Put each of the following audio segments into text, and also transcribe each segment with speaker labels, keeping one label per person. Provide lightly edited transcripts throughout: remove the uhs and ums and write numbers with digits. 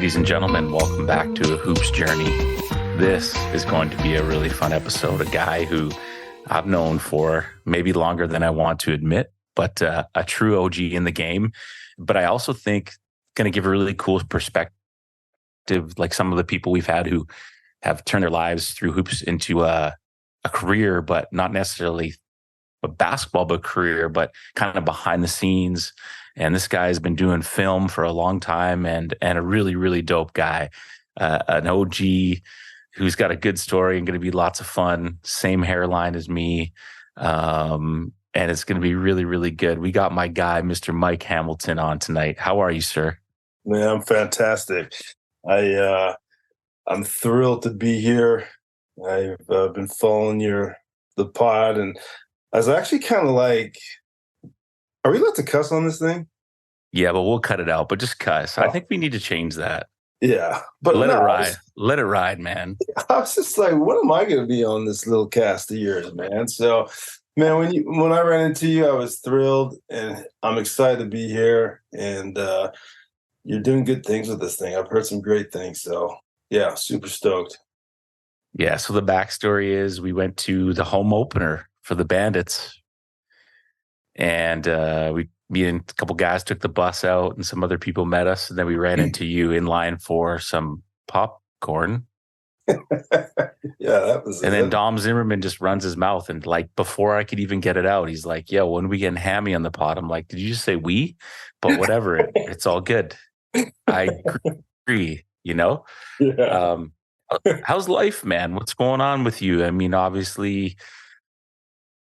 Speaker 1: Ladies and gentlemen, welcome back to A Hoops Journey. This is going to be a really fun episode. A guy who I've known for maybe longer than I want to admit, but a true OG in the game. But I also think going to give a really cool perspective, like some of the people we've had who have turned their lives through hoops into a career, but not necessarily a basketball but career, but kind of behind the scenes. And this guy has been doing film for a long time and a really, really dope guy, an OG who's got a good story and going to be lots of fun. Same hairline as me. And it's going to be really, really good. We got my guy, Mr. Mike Hamilton, on tonight. How are you, sir?
Speaker 2: Man, I'm fantastic. I'm thrilled to be here. I've been following the pod, and I was actually kind of like, are we allowed to cuss on this thing?
Speaker 1: Yeah, but we'll cut it out. But just cuss. I think we need to change that.
Speaker 2: Yeah, but
Speaker 1: let it ride. Let it ride, man.
Speaker 2: I was just like, what am I going to be on this little cast of yours, man? So, man, when I ran into you, I was thrilled, and I'm excited to be here. And you're doing good things with this thing. I've heard some great things. So, yeah, super stoked.
Speaker 1: Yeah. So the backstory is we went to the home opener for the Bandits. And me and a couple guys took the bus out and some other people met us. And then we ran into you in line for some popcorn.
Speaker 2: Yeah, that was
Speaker 1: And then Dom Zimmerman just runs his mouth. And like, before I could even get it out, he's like, yo, when we getting Hammy on the pod? I'm like, did you just say we? But whatever, it's all good. I agree, you know?
Speaker 2: Yeah.
Speaker 1: How's life, man? What's going on with you? I mean, obviously,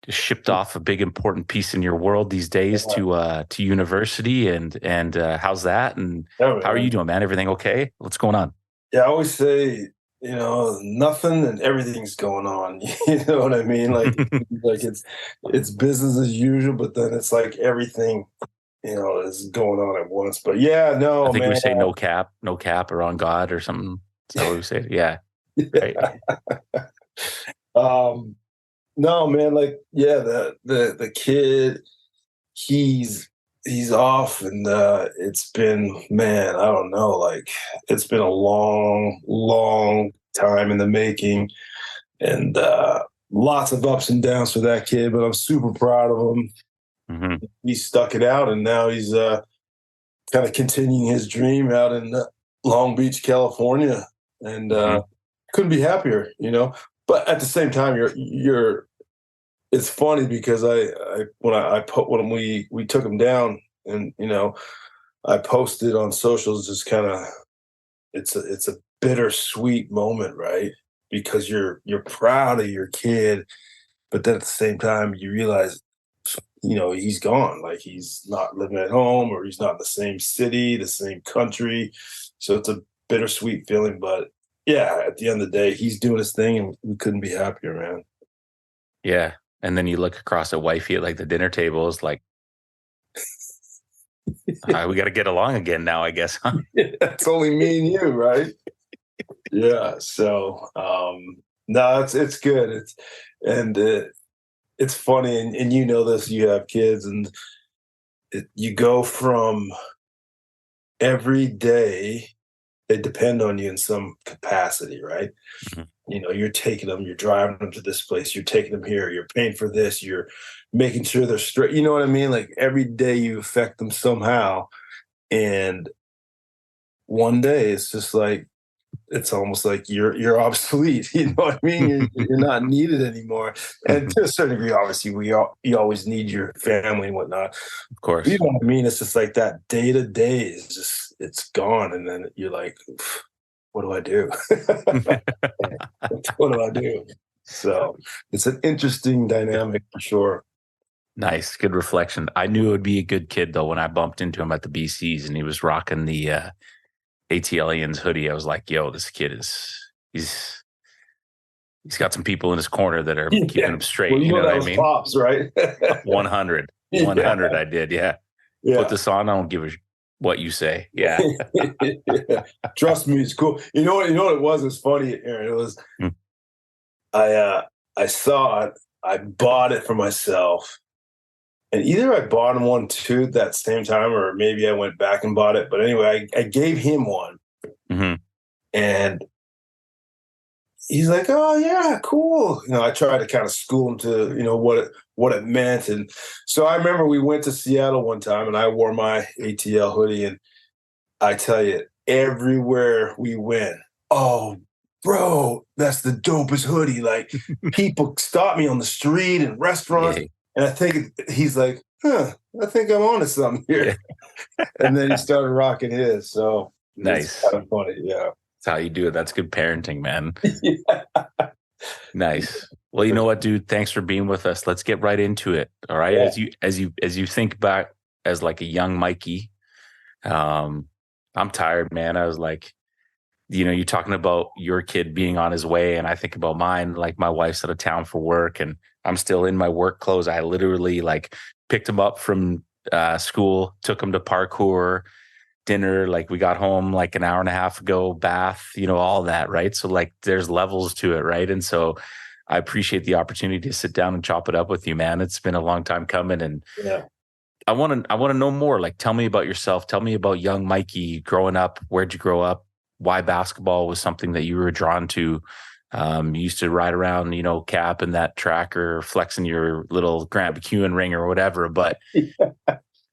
Speaker 1: just shipped off a big important piece in your world these days to university, and how's that? And how are you doing, man? Everything okay? What's going on?
Speaker 2: Yeah, I always say, nothing and everything's going on. You know what I mean? Like it's business as usual, but then it's like everything, is going on at once. But yeah, no,
Speaker 1: I think
Speaker 2: man.
Speaker 1: we say no cap, or on God or something. Is that what we say? Yeah. Right.
Speaker 2: No, man, like, yeah, the kid, he's off, and it's been, man, I don't know, like, it's been a long, long time in the making, and lots of ups and downs for that kid, but I'm super proud of him.
Speaker 1: Mm-hmm.
Speaker 2: He stuck it out, and now he's kind of continuing his dream out in Long Beach, California, and couldn't be happier, But at the same time, it's funny because when we took him down, and I posted on socials, just kind of, it's a bittersweet moment, right? Because you're proud of your kid, but then at the same time you realize, he's gone. Like, he's not living at home, or he's not in the same city, the same country. So it's a bittersweet feeling, but yeah, at the end of the day, he's doing his thing, and we couldn't be happier, man.
Speaker 1: Yeah. And then you look across at wifey at like the dinner table, is like, we got to get along again now, I guess. Huh?
Speaker 2: Yeah, it's only me and you, right? Yeah. So, no, it's good. It's funny, and you know this. You have kids, and you go from every day they depend on you in some capacity, right? Mm-hmm. You're taking them, you're driving them to this place, you're taking them here, you're paying for this, you're making sure they're straight. You know what I mean? Like, every day you affect them somehow. And one day it's just like, it's almost like you're obsolete. You know what I mean? You're not needed anymore. And to a certain degree, obviously, you always need your family and whatnot.
Speaker 1: Of course.
Speaker 2: You know what I mean? It's just like that day to day is just, it's gone. And then you're like, what do I do? What do I do? So it's an interesting dynamic for sure.
Speaker 1: Nice. Good reflection. I knew it would be a good kid, though, when I bumped into him at the BCs and he was rocking the ATLians hoodie. I was like, yo, this kid he's got some people in his corner that are keeping him straight.
Speaker 2: Well,
Speaker 1: you know what I mean?
Speaker 2: Pops, right?
Speaker 1: 100. 100 I did, yeah. Put this on, I don't give a what you say. Yeah.
Speaker 2: Yeah. Trust me, it's cool. You know what it was? It was funny, Aaron. It was I saw it, I bought it for myself. And either I bought him one too that same time, or maybe I went back and bought it. But anyway, I gave him one. Mm-hmm. And he's like, "Oh yeah, cool." I tried to kind of school him to, what it meant. And so I remember we went to Seattle one time, and I wore my ATL hoodie, and I tell you, everywhere we went, "Oh, bro, that's the dopest hoodie." Like, people stop me on the street and restaurants,
Speaker 1: Yeah.
Speaker 2: and I think he's like, "Huh, I think I'm onto something here."
Speaker 1: Yeah.
Speaker 2: And then he started rocking his. So it's
Speaker 1: Nice.
Speaker 2: kind of funny, yeah.
Speaker 1: That's how you do it. That's good parenting, man.
Speaker 2: Yeah.
Speaker 1: Nice. Well, you know what, dude? Thanks for being with us. Let's get right into it. All right.
Speaker 2: Yeah.
Speaker 1: As you think back as like a young Mikey, I'm tired, man. I was like, you're talking about your kid being on his way, and I think about mine. Like, my wife's out of town for work, and I'm still in my work clothes. I literally like picked him up from school, took him to parkour, dinner. Like, we got home like an hour and a half ago, bath, all that, right? So like, there's levels to it, right? And so I appreciate the opportunity to sit down and chop it up with you, man. It's been a long time coming, and
Speaker 2: Yeah.
Speaker 1: I want to know more. Like, tell me about yourself. Tell me about young Mikey growing up. Where'd you grow up? Why basketball was something that you were drawn to? You used to ride around, cap in that tracker, flexing your little Grant McEwen ring or whatever. But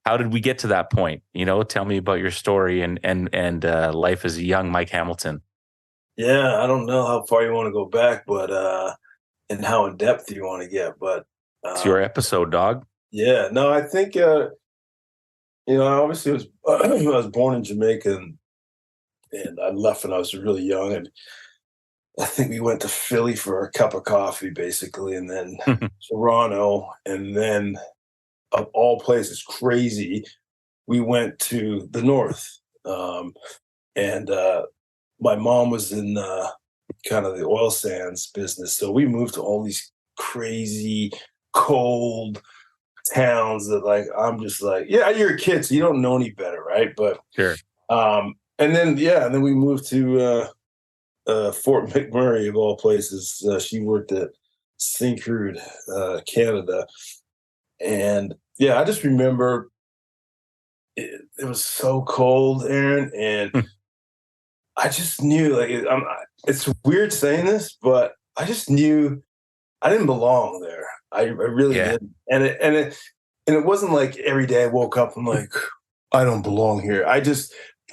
Speaker 1: how did we get to that point? Tell me about your story and life as a young Mike Hamilton.
Speaker 2: Yeah, I don't know how far you want to go back, but and how in depth you want to get, but
Speaker 1: It's your episode, dog.
Speaker 2: yeah, no, I think I obviously was I was born in Jamaica, and I left when I was really young, and I think we went to Philly for a cup of coffee, basically, and then Toronto, and then, of all places, crazy, we went to the north, and my mom was in kind of the oil sands business, so we moved to all these crazy, cold towns that, like, I'm just like, yeah, you're a kid, so you don't know any better, right? But
Speaker 1: Sure.
Speaker 2: and then we moved to Fort McMurray, of all places. She worked at Syncrude, Canada, and yeah, I just remember it was so cold, Aaron, and I just knew, like, it's weird saying this, but I just knew I didn't belong there. I really didn't, and it wasn't like every day I woke up and like, I don't belong here. I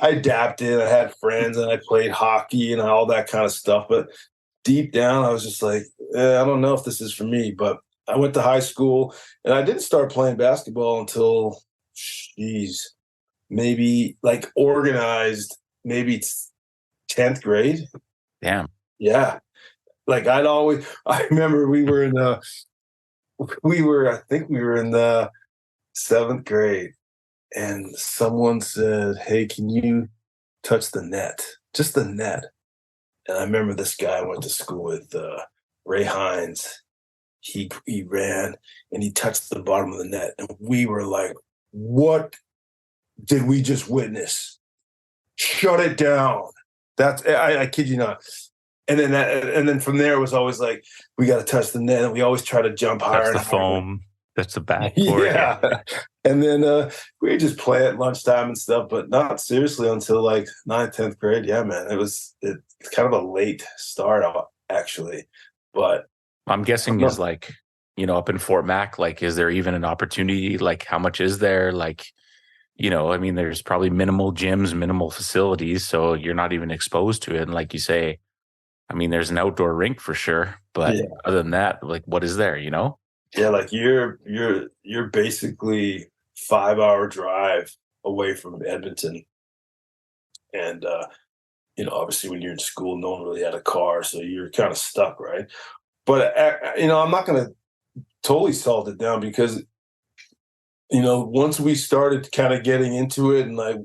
Speaker 2: adapted. I had friends, and I played hockey and all that kind of stuff. But deep down, I was just like, I don't know if this is for me. But I went to high school, and I didn't start playing basketball until, maybe like organized, maybe 10th grade.
Speaker 1: Damn.
Speaker 2: Yeah. Like, I remember I think we were in the 7th grade, and someone said, "Hey, can you touch the net? Just the net." And I remember this guy I went to school with, Ray Hines. He ran, and he touched the bottom of the net, and we were like, "What did we just witness? Shut it down!" I kid you not. And then from there, it was always like, we got to touch the net, and we always try to jump higher.
Speaker 1: That's the foam. That's the backboard.
Speaker 2: Yeah. And then we would just play at lunchtime and stuff, but not seriously until like 9th, 10th grade. Yeah, man. It's kind of a late start, actually. But
Speaker 1: I'm guessing is like, up in Fort Mac, like, is there even an opportunity? Like, how much is there? Like, I mean, there's probably minimal gyms, minimal facilities, so you're not even exposed to it. And like you say, I mean, there's an outdoor rink for sure, but other than that, like, what is there?
Speaker 2: Yeah, like you're basically 5-hour drive away from Edmonton, and obviously when you're in school, no one really had a car, so you're kind of stuck, right? But I'm not going to totally salt it down, because once we started kind of getting into it, and like,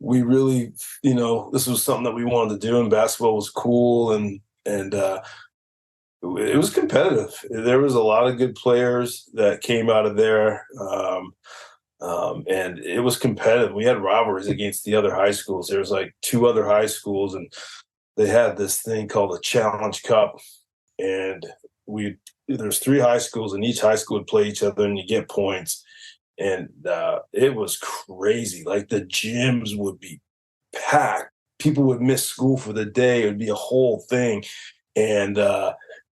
Speaker 2: we really, this was something that we wanted to do, and basketball was cool, and it was competitive. There was a lot of good players that came out of there, and it was competitive. We had rivalries against the other high schools. There was like 2 other high schools, and they had this thing called a Challenge Cup, and there's 3 high schools, and each high school would play each other, and you get points. And it was crazy. Like, the gyms would be packed, people would miss school for the day. It would be a whole thing. And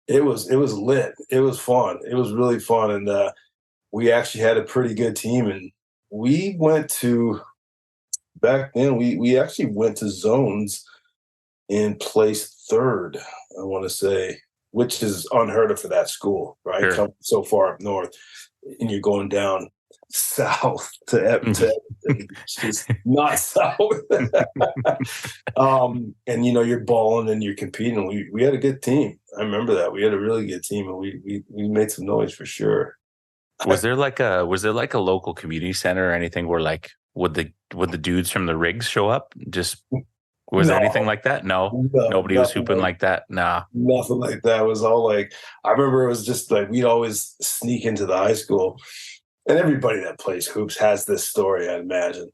Speaker 2: it was lit. It was fun. It was really fun. And we actually had a pretty good team. And we went to, back then, we actually went to zones and placed third, I want to say, which is unheard of for that school, right?
Speaker 1: Sure.
Speaker 2: Come so far up north, and you're going down south to Edmonton, which is not south. And you're balling and you're competing. We had a good team. I remember that. We had a really good team, and we made some noise for sure.
Speaker 1: Was there like a local community center or anything where like would the dudes from the rigs show up? Just was there anything like that? No, nobody was hooping like that. Nah,
Speaker 2: nothing like that. It was all like, I remember it was just like we'd always sneak into the high school, and everybody that plays hoops has this story. I imagine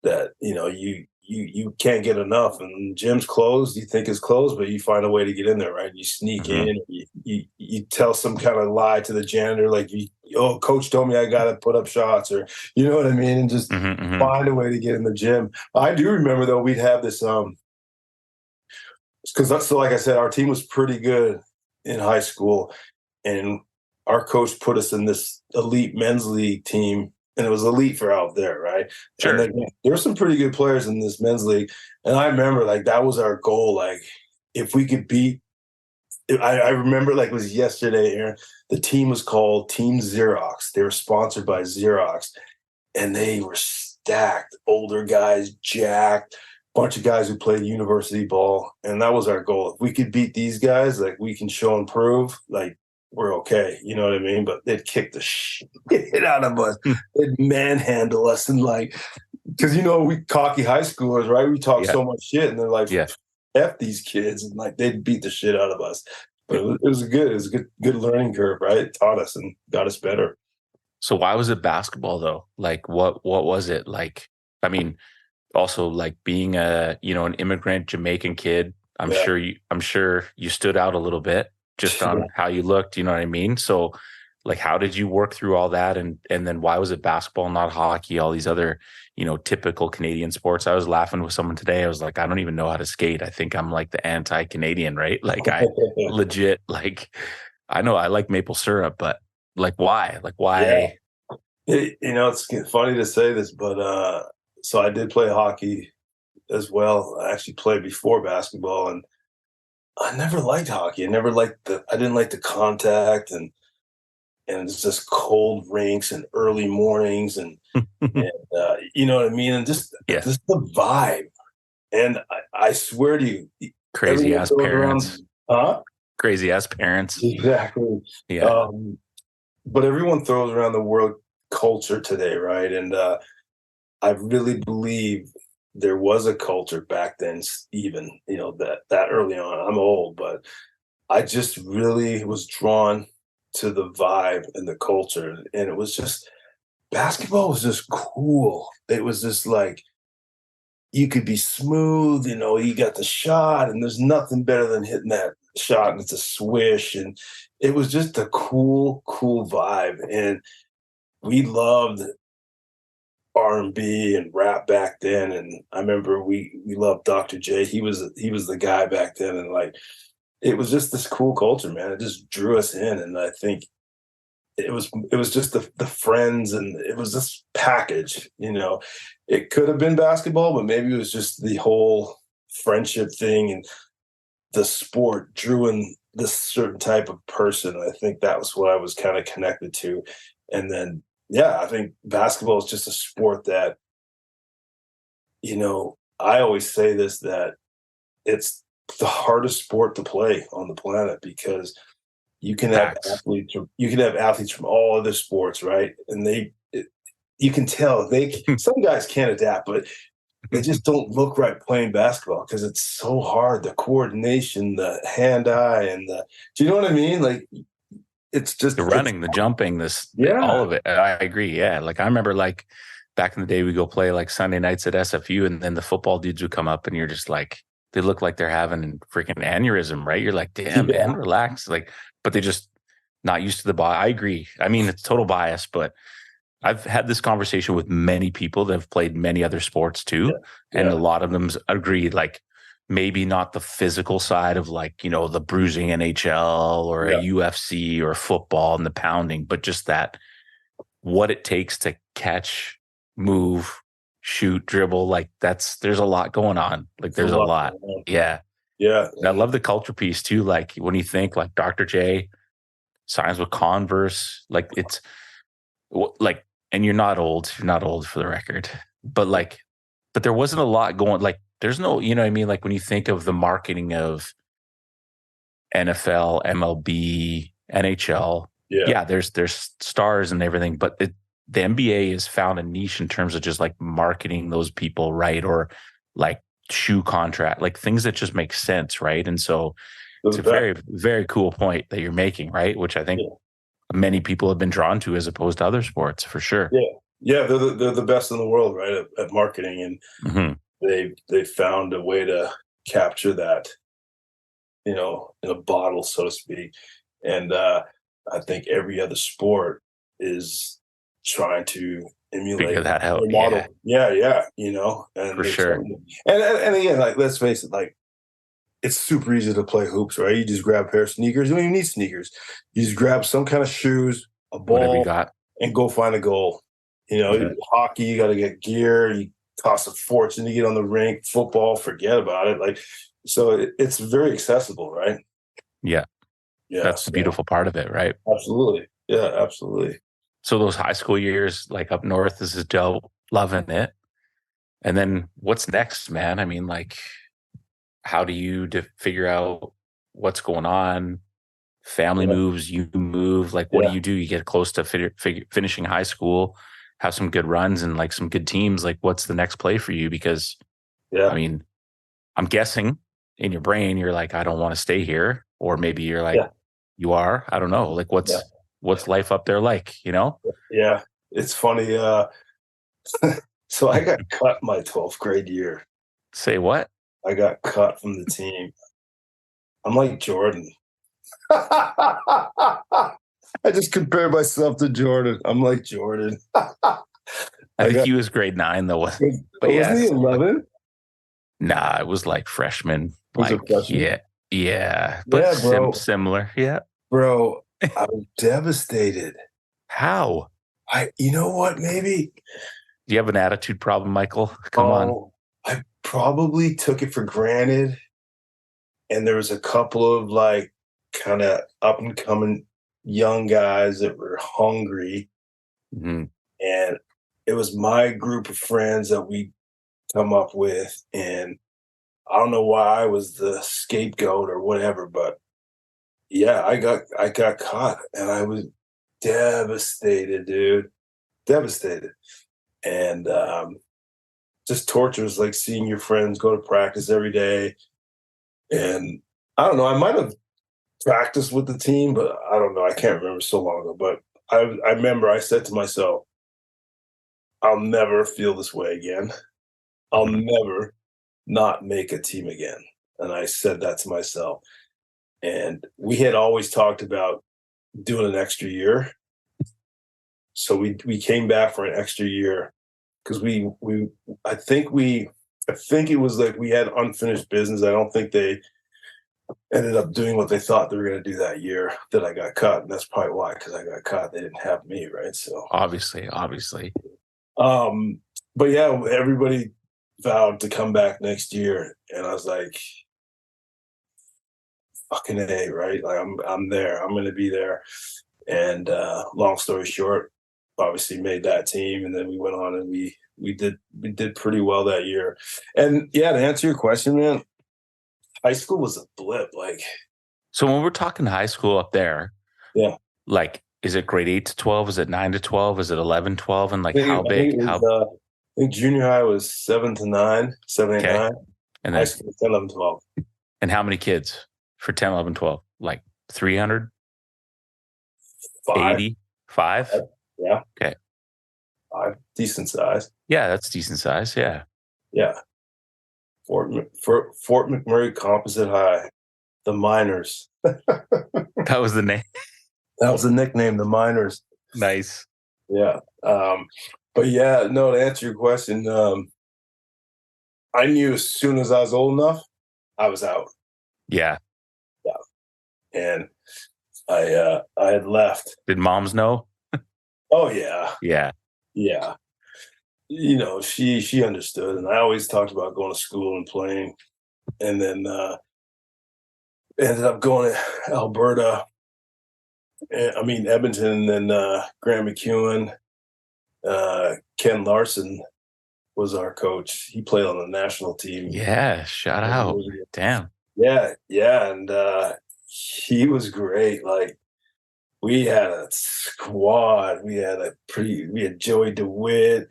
Speaker 2: that you can't get enough, and gym's closed. You think it's closed, but you find a way to get in there, right? You sneak in. You tell some kind of lie to the janitor, like, "Oh, coach told me I got to put up shots," or you know what I mean, and just find a way to get in the gym. I do remember though, we'd have this because so like I said, our team was pretty good in high school, and our coach put us in this elite men's league team. And it was elite for out there, right?
Speaker 1: Sure.
Speaker 2: And there were some pretty good players in this men's league. And I remember, like, that was our goal. Like, if we could beat, I remember like it was yesterday, Aaron, the team was called Team Xerox. They were sponsored by Xerox. And they were stacked, older guys, jacked, bunch of guys who played university ball. And that was our goal. If we could beat these guys, like, we can show and prove, like, we're okay, you know what I mean? But they'd kick the shit out of us. They'd manhandle us, and like, because we cocky high schoolers, right? We talk so much shit, and they're like, "F these kids," and like they'd beat the shit out of us. But it was a good learning curve, right? It taught us and got us better.
Speaker 1: So why was it basketball though? Like, what was it like? I mean, also like being an immigrant Jamaican kid. I'm sure you stood out a little bit. Just on how you looked, you know what I mean? So like, how did you work through all that? And then why was it basketball, not hockey, all these other, typical Canadian sports? I was laughing with someone today. I was like, I don't even know how to skate. I think I'm like the anti-Canadian, right? Like I legit, like, I know I like maple syrup, but like, why? Like, why?
Speaker 2: Yeah. It's funny to say this, but so I did play hockey as well. I actually played before basketball, and I never liked hockey. I didn't like the contact, and it's just cold rinks and early mornings, and you know what I mean? And just the vibe. And I swear to you,
Speaker 1: crazy ass parents. Crazy ass parents.
Speaker 2: Exactly.
Speaker 1: Yeah.
Speaker 2: But everyone throws around the word culture today, right? And I really believe there was a culture back then, even, that early on. I'm old, but I just really was drawn to the vibe and the culture. And it was just, basketball was just cool. It was just like, you could be smooth, you got the shot, and there's nothing better than hitting that shot, and it's a swish. And it was just a cool vibe. And we loved R&B and rap back then, and I remember we loved Dr. J. He was the guy back then, and like, it was just this cool culture, man. It just drew us in, and I think it was just the friends, and it was this package. It could have been basketball, but maybe it was just the whole friendship thing, and the sport drew in this certain type of person. I think that was what I was kind of connected to, and then. Yeah, I think basketball is just a sport that, I always say this, that it's the hardest sport to play on the planet, because you can have athletes from all other sports, right? And you can tell some guys can't adapt, but they just don't look right playing basketball because it's so hard. The coordination, the hand-eye, and do you know what I mean? Like, it's just
Speaker 1: the running, the jumping, all of it. I agree. Yeah. Like, I remember like back in the day, we go play like Sunday nights at SFU, and then the football dudes would come up, and you're just like, they look like they're having a freaking aneurysm, right? You're like, damn, man, relax. Like, but they just not used to the ball. I agree. I mean, it's total bias, but I've had this conversation with many people that have played many other sports too. And a lot of them agree, like, maybe not the physical side of like, you know, the bruising NHL or a UFC or football and the pounding, but just that what it takes to catch, move, shoot, dribble. Like there's a lot going on. Like there's a lot. Yeah.
Speaker 2: Yeah.
Speaker 1: And I love the culture piece too. Like when you think like Dr. J signs with Converse, like it's like, and you're not old for the record, but there wasn't a lot going, like, there's no, you know what I mean? Like when you think of the marketing of NFL, MLB, NHL, there's stars and everything, but the NBA has found a niche in terms of just like marketing those people, right? Or like shoe contract, like things that just make sense, right? And so it's a very, very cool point that you're making, right? Which I think many people have been drawn to as opposed to other sports, for sure.
Speaker 2: Yeah, they're the best in the world, right, at marketing, and they found a way to capture that, you know, in a bottle, so to speak. And I think every other sport is trying to emulate
Speaker 1: figure that out.
Speaker 2: Model. Yeah, you know, and
Speaker 1: for sure.
Speaker 2: And again, like, let's face it, like, it's super easy to play hoops, right? You just grab a pair of sneakers. You don't even need sneakers. You just grab some kind of shoes, a ball,
Speaker 1: whatever you got,
Speaker 2: and go find a goal. You know, hockey, you got to get gear. You cost a fortune to get on the rink. Football, forget about it. Like, so it's very accessible, right?
Speaker 1: Yeah. That's the beautiful part of it, right?
Speaker 2: Absolutely. Yeah, absolutely.
Speaker 1: So those high school years, like up north, this is dope, loving it. And then what's next, man? I mean, like, how do you figure out what's going on? Family moves, you move. Like, what do? You get close to finishing high school, have some good runs and like some good teams. Like, what's the next play for you? Because, I mean, I'm guessing in your brain, you're like, I don't want to stay here. Or maybe you're like, you are. I don't know. Like, what's life up there like, you know?
Speaker 2: Yeah, it's funny. So I got cut my 12th grade year.
Speaker 1: Say what?
Speaker 2: I got cut from the team. I'm like Jordan. I just compared myself to Jordan. I'm like Jordan.
Speaker 1: I think he was grade 9 though.
Speaker 2: But wasn't he 11?
Speaker 1: Nah, it was like freshman.
Speaker 2: Was it freshman?
Speaker 1: Yeah. But
Speaker 2: bro.
Speaker 1: Similar. Yeah.
Speaker 2: Bro, I was devastated.
Speaker 1: How?
Speaker 2: You know what, maybe?
Speaker 1: Do you have an attitude problem, Michael? Come on.
Speaker 2: I probably took it for granted. And there was a couple of like kind of up and coming young guys that were hungry.
Speaker 1: Mm-hmm.
Speaker 2: And it was my group of friends that we come up with. And I don't know why I was the scapegoat or whatever, but yeah, I got caught and I was devastated, dude. Devastated. And just tortures, like seeing your friends go to practice every day. And I don't know, I might have practiced with the team, but I don't know. I can't remember, so long ago. But I remember I said to myself, I'll never feel this way again. I'll never not make a team again. And I said that to myself. And we had always talked about doing an extra year. So we came back for an extra year because I think it was like we had unfinished business. I don't think they ended up doing what they thought they were going to do that year that I got cut. And that's probably why, because I got caught. They didn't have me, right? So
Speaker 1: obviously.
Speaker 2: But yeah, everybody vowed to come back next year. And I was like, fucking A, right? Like I'm there. I'm going to be there. And long story short, obviously made that team. And then we went on and we did pretty well that year. And yeah, to answer your question, man, high school was a blip. Like,
Speaker 1: so when we're talking high school up there, like, is it grade 8 to 12? Is it 9 to 12? Is it 11, 12? And like, how big?
Speaker 2: I think junior high was 7 to 9, 7, 8, 9. And high school was 10, 11, 12.
Speaker 1: And how many kids for 10, 11, 12? Like 300? 80? 5?
Speaker 2: Yeah.
Speaker 1: Okay.
Speaker 2: 5. Decent size.
Speaker 1: Yeah, that's decent size. Yeah.
Speaker 2: Yeah. Fort McMurray Composite High, the Miners.
Speaker 1: That was the name.
Speaker 2: That was the nickname, the Miners.
Speaker 1: Nice.
Speaker 2: Yeah. But yeah, no, to answer your question, I knew as soon as I was old enough I was out.
Speaker 1: Yeah.
Speaker 2: Yeah. And I had left.
Speaker 1: Did moms know?
Speaker 2: Oh yeah.
Speaker 1: Yeah.
Speaker 2: Yeah. You know, she understood, and I always talked about going to school and playing, and then ended up going to Alberta. Edmonton, and then Grant McEwen, Ken Larson was our coach. He played on the national team.
Speaker 1: Yeah, shout out. Damn.
Speaker 2: Yeah, and he was great. Like, we had a squad. We had Joey DeWitt,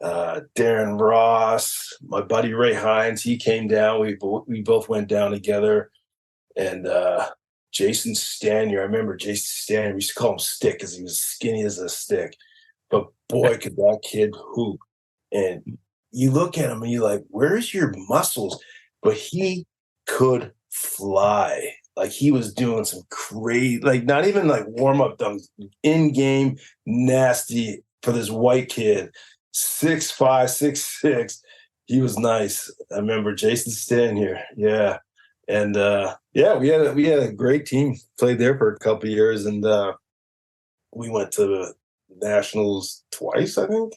Speaker 2: Darren Ross, my buddy Ray Hines. He came down. We both went down together, and Jason Stanier. I remember Jason Stanier. We used to call him Stick because he was skinny as a stick, but boy, could that kid hoop! And you look at him and you're like, "Where's your muscles?" But he could fly. Like, he was doing some crazy, like, not even like warm up dunks, in game, nasty for this white kid, 6'5", 6'6". He was nice. I remember Jason Stanier. Yeah. And we had a great team. Played there for a couple of years, and we went to the Nationals twice, I think.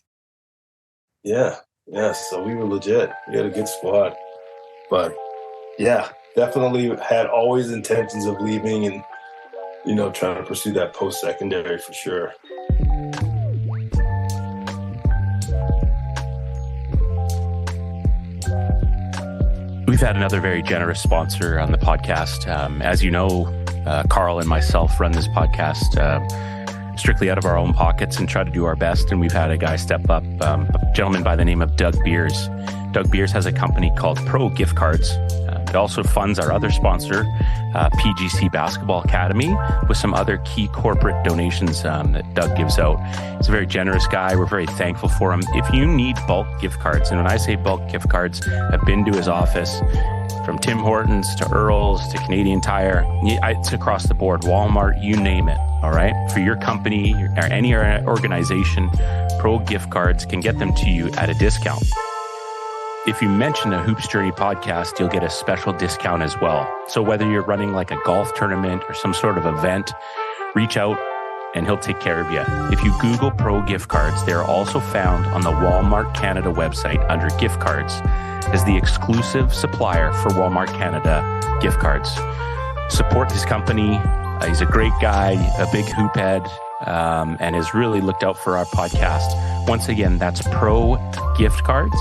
Speaker 2: Yeah. So we were legit. We had a good squad, but yeah, definitely had always intentions of leaving and, you know, trying to pursue that post-secondary for sure.
Speaker 1: We've had another very generous sponsor on the podcast. As you know, Carl and myself run this podcast strictly out of our own pockets and try to do our best. And we've had a guy step up, a gentleman by the name of Doug Beers. Doug Beers has a company called Pro Gift Cards. It also funds our other sponsor, PGC Basketball Academy, with some other key corporate donations that Doug gives out. He's a very generous guy. We're very thankful for him. If you need bulk gift cards, and when I say bulk gift cards, I've been to his office, from Tim Hortons to Earl's to Canadian Tire. It's across the board, Walmart, you name it, all right? For your company or any organization, Pro Gift Cards can get them to you at a discount. If you mention a Hoops Journey podcast, you'll get a special discount as well. So whether you're running like a golf tournament or some sort of event, reach out and he'll take care of you. If you Google Pro Gift Cards, they're also found on the Walmart Canada website under gift cards as the exclusive supplier for Walmart Canada gift cards. Support his company. He's a great guy, a big hoop head, and has really looked out for our podcast. Once again, that's Pro Gift Cards.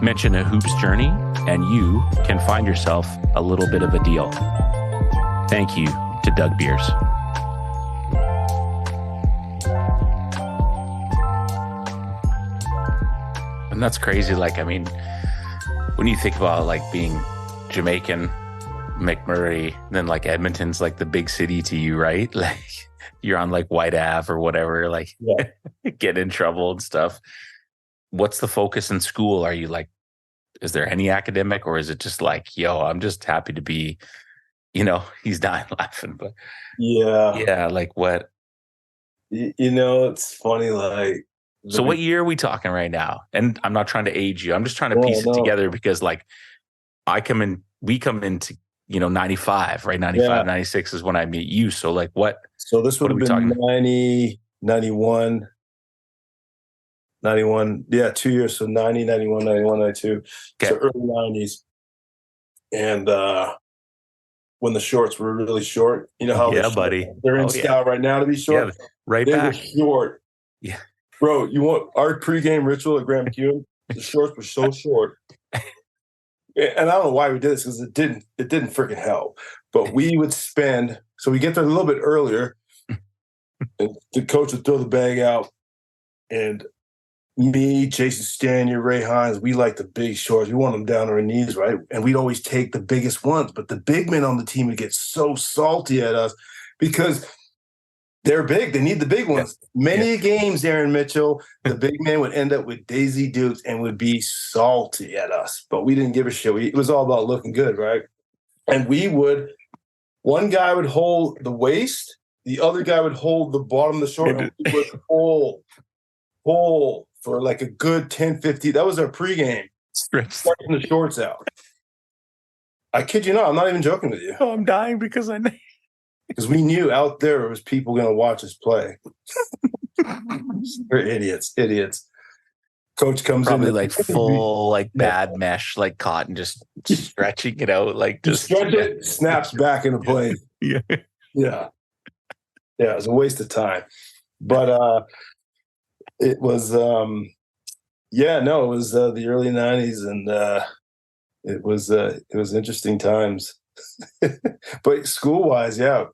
Speaker 1: Mention a Hoops Journey, and you can find yourself a little bit of a deal. Thank you to Doug Beers. And that's crazy. Like, I mean, when you think about like being Jamaican, McMurray, then like Edmonton's like the big city to you, right? Like, you're on like White Ave or whatever, like get in trouble and stuff. What's the focus in school? Are you like, is there any academic, or is it just like, yo, I'm just happy to be, you know, he's dying laughing, but yeah, like what?
Speaker 2: You know, it's funny, like.
Speaker 1: So what year are we talking right now? And I'm not trying to age you. I'm just trying to piece it together, because like we come into, you know, 95, right? 95, 96 is when I meet you. So like what?
Speaker 2: So this would have been 90, 91. 91, 2 years. So 90, 91, 91, 92. Okay. So early 90s. And when the shorts were really short, you know how they're in style right now to be short.
Speaker 1: Yeah, right
Speaker 2: they
Speaker 1: back.
Speaker 2: Were short.
Speaker 1: Yeah.
Speaker 2: Bro, you want our pregame ritual at Graham McEwen? The shorts were so short. And I don't know why we did this, because it didn't freaking help. But we would spend, so we get there a little bit earlier, and the coach would throw the bag out, and me, Jason Stanier, Ray Hines, we like the big shorts. We want them down to our knees, right? And we'd always take the biggest ones. But the big men on the team would get so salty at us because they're big. They need the big ones. Many games, Aaron Mitchell, the big man would end up with Daisy Dukes and would be salty at us. But we didn't give a shit. It was all about looking good, right? And one guy would hold the waist, the other guy would hold the bottom of the short, and we would pull for like a good 10, 15. That was our pregame. Starting the shorts out. I kid you not. I'm not even joking with you.
Speaker 1: Oh, I'm dying because I know.
Speaker 2: Because we knew out there was people going to watch us play. They're idiots. Coach comes
Speaker 1: Probably
Speaker 2: in.
Speaker 1: like full, like bad mesh, like cotton, just stretching it out, like just
Speaker 2: stretch it, snaps back into place.
Speaker 1: Yeah.
Speaker 2: Yeah. Yeah. It was a waste of time. But it was, it was the early 90s, and it was interesting times. But school-wise, yeah.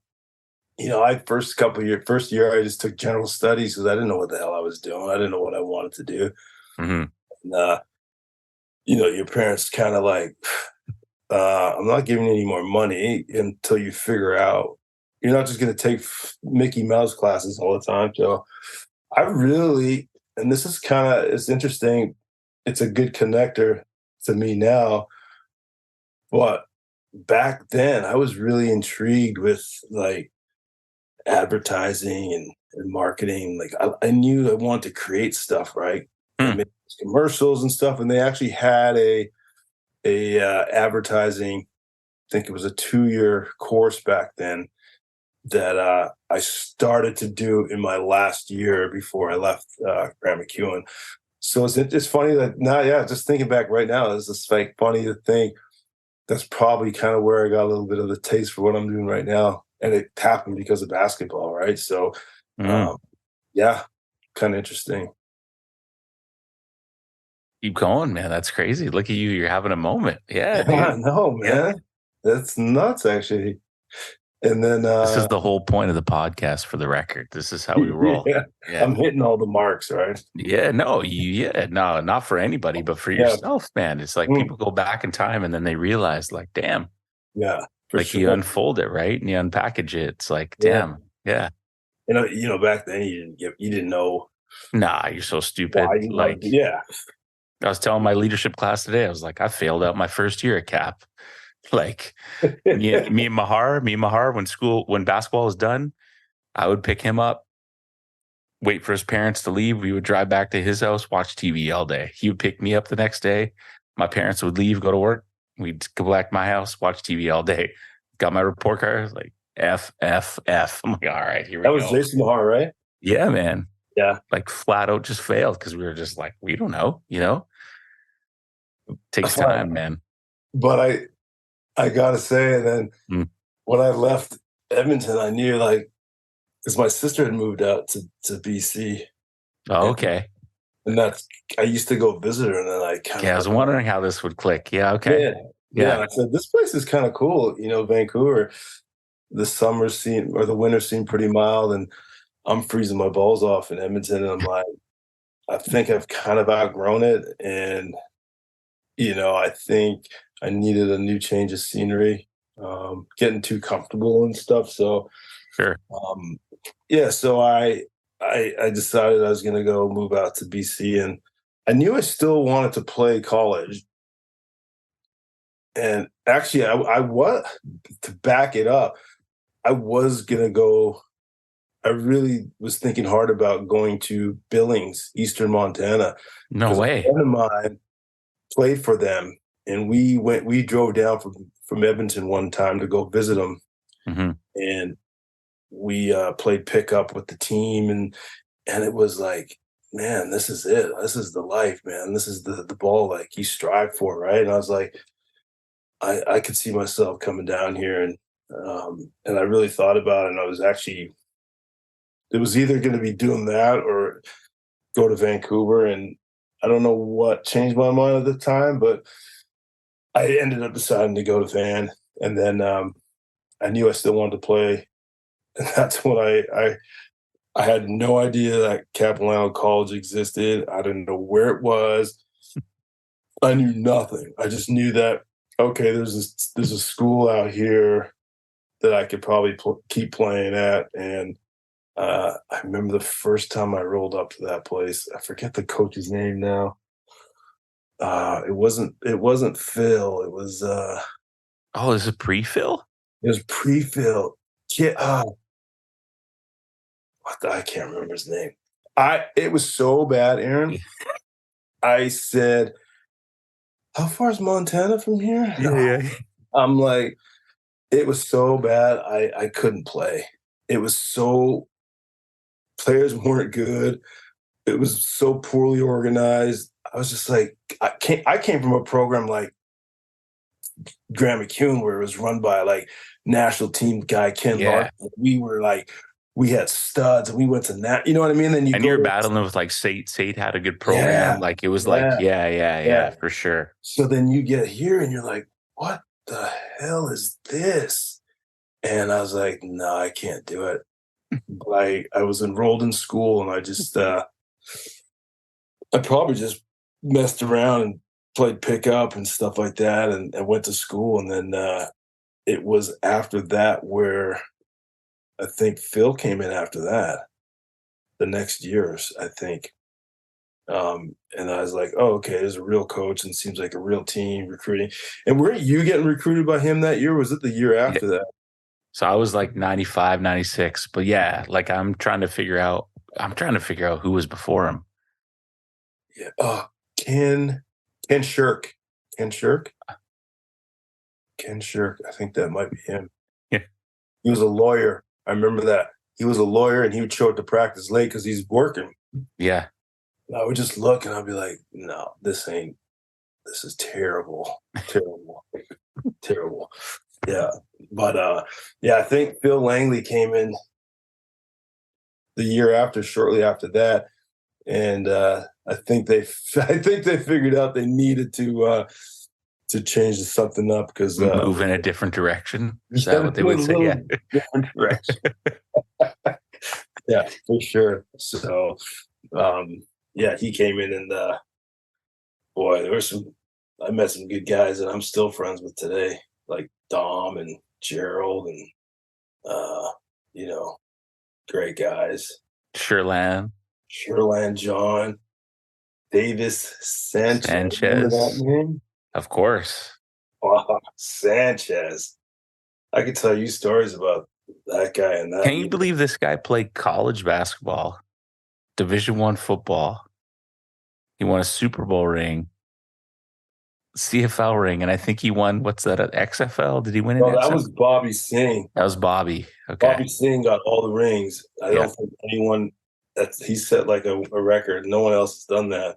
Speaker 2: First year, I just took general studies because I didn't know what the hell I was doing. I didn't know what I wanted to do.
Speaker 1: Mm-hmm.
Speaker 2: And, your parents kind of like, I'm not giving you any more money until you figure out. You're not just going to take Mickey Mouse classes all the time. So I really, and this is it's interesting. It's a good connector to me now. But back then, I was really intrigued with like advertising and marketing. Like I knew I wanted to create stuff, right? And make commercials and stuff. And they actually had a advertising, I think it was a 2-year course back then that I started to do in my last year before I left Grant MacEwan. So it's funny that now, just thinking back right now, it's just like funny to think that's probably kind of where I got a little bit of the taste for what I'm doing right now. And it happened because of basketball, right? So, kind of interesting.
Speaker 1: Keep going, man. That's crazy. Look at you. You're having a moment. Yeah,
Speaker 2: I
Speaker 1: dude.
Speaker 2: know, man. Yeah. That's nuts, actually. And then
Speaker 1: this is the whole point of the podcast, for the record. This is how we roll.
Speaker 2: Yeah. I'm hitting all the marks, right?
Speaker 1: Yeah, no, not for anybody, but for yourself, man. It's like people go back in time and then they realize, like, damn.
Speaker 2: Yeah.
Speaker 1: Like sure. You unfold it, right? And you unpackage it. It's like, damn. Yeah.
Speaker 2: Back then you didn't know.
Speaker 1: Nah, you're so stupid. Like, I was telling my leadership class today, I was like, I failed out my first year at CAP. Like me and Mahar, when basketball was done, I would pick him up, wait for his parents to leave. We would drive back to his house, watch TV all day. He would pick me up the next day. My parents would leave, go to work. We'd go back to my house, watch TV all day. Got my report card, like F. I'm like, all right, here we go.
Speaker 2: That was Jason Mahar, right?
Speaker 1: Yeah, man.
Speaker 2: Yeah.
Speaker 1: Like flat out just failed because we were just like, we don't know, It takes time, man.
Speaker 2: But I gotta say, and then when I left Edmonton, I knew, like, because my sister had moved out to BC.
Speaker 1: Oh, okay.
Speaker 2: And I used to go visit her, and then
Speaker 1: I was wondering how this would click. Yeah, okay.
Speaker 2: Yeah. And I said, this place is kind of cool. Vancouver, the summer scene or the winter seemed pretty mild, and I'm freezing my balls off in Edmonton. And I'm like, I think I've kind of outgrown it. And, I think I needed a new change of scenery, getting too comfortable and stuff. So,
Speaker 1: sure.
Speaker 2: So I decided I was going to go move out to BC, and I knew I still wanted to play college. And actually, I was, to back it up, I was going to go. I really was thinking hard about going to Billings, Eastern Montana.
Speaker 1: No way.
Speaker 2: A friend of mine played for them, and we drove down from Edmonton one time to go visit them.
Speaker 1: Mm-hmm.
Speaker 2: And we played pickup with the team, and it was like, man, this is it. This is the life, man. This is the ball like you strive for, right? And I was like, I could see myself coming down here, and I really thought about it. And I was actually, it was either going to be doing that or go to Vancouver. And I don't know what changed my mind at the time, but I ended up deciding to go to Van. And then I knew I still wanted to play. And that's when I had no idea that Capilano College existed. I didn't know where it was. I knew nothing. I just knew that, okay, there's a school out here that I could probably keep playing at. And I remember the first time I rolled up to that place. I forget the coach's name now. It wasn't Phil. It was
Speaker 1: is it pre-Phil?
Speaker 2: It was pre-Phil. Yeah. I can't remember his name. It was so bad, Aaron. I said, how far is Montana from here?
Speaker 1: Yeah.
Speaker 2: I'm like, it was so bad. I couldn't play. It was so, players weren't good. It was so poorly organized. I was just like, I came from a program like Grant McEwen where it was run by like national team guy Ken Larkin. We were like, we had studs and we went to that. You know what I mean? Then
Speaker 1: you're battling with like Sate. Sate had a good program.
Speaker 2: Yeah,
Speaker 1: like it was like, for sure.
Speaker 2: So then you get here and you're like, what the hell is this? And I was like, no, I can't do it. But I was enrolled in school and I just, I probably just messed around and played pickup and stuff like that and went to school. And then it was after that where I think Phil came in after that, the next years, I think. And I was like, oh, okay, there's a real coach and seems like a real team recruiting. And were you getting recruited by him that year? Or was it the year after that?
Speaker 1: So I was like 95, 96. But yeah, like I'm trying to figure out who was before him.
Speaker 2: Yeah. Ken Shirk. Ken Shirk? Ken Shirk. I think that might be him.
Speaker 1: Yeah.
Speaker 2: He was a lawyer. I remember that. He was a lawyer and he would show up to practice late because he's working.
Speaker 1: Yeah.
Speaker 2: And I would just look and I'd be like, no, this is terrible. Terrible. Terrible. Yeah. But I think Phil Langley came in the year after, shortly after that. And I think they figured out they needed to change something up because
Speaker 1: move in a different direction. Is that what they would say? Yeah,
Speaker 2: different direction. Yeah, for sure. So, he came in and boy, I met some good guys that I'm still friends with today, like Dom and Gerald and great guys.
Speaker 1: Sherland
Speaker 2: John, Davis Sanchez. Remember that name?
Speaker 1: Of course.
Speaker 2: Wow, Sanchez. I could tell you stories about that guy and that.
Speaker 1: Can you believe this guy played college basketball, Division I football? He won a Super Bowl ring, CFL ring, and I think he won, what's that, an XFL? Did he win an XFL?
Speaker 2: That was Bobby Singh.
Speaker 1: That was Bobby. Okay.
Speaker 2: Bobby Singh got all the rings. I don't think anyone, he set like a record. No one else has done that.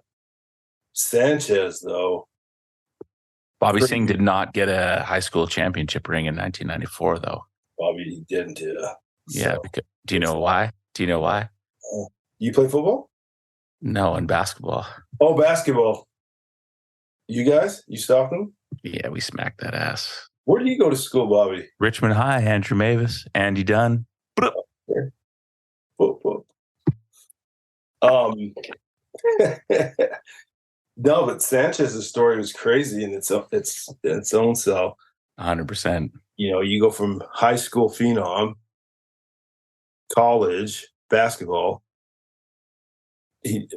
Speaker 2: Sanchez, though.
Speaker 1: Bobby Singh did not get a high school championship ring in 1994, though.
Speaker 2: Bobby didn't,
Speaker 1: Yeah. Because, do you know why?
Speaker 2: You play football?
Speaker 1: No, in basketball.
Speaker 2: Oh, basketball. You guys? You stopped them?
Speaker 1: Yeah, we smacked that ass.
Speaker 2: Where did you go to school, Bobby?
Speaker 1: Richmond High, Andrew Mavis, Andy Dunn.
Speaker 2: No, but Sanchez's story was crazy in its own self.
Speaker 1: 100%.
Speaker 2: You go from high school phenom, college basketball. He'd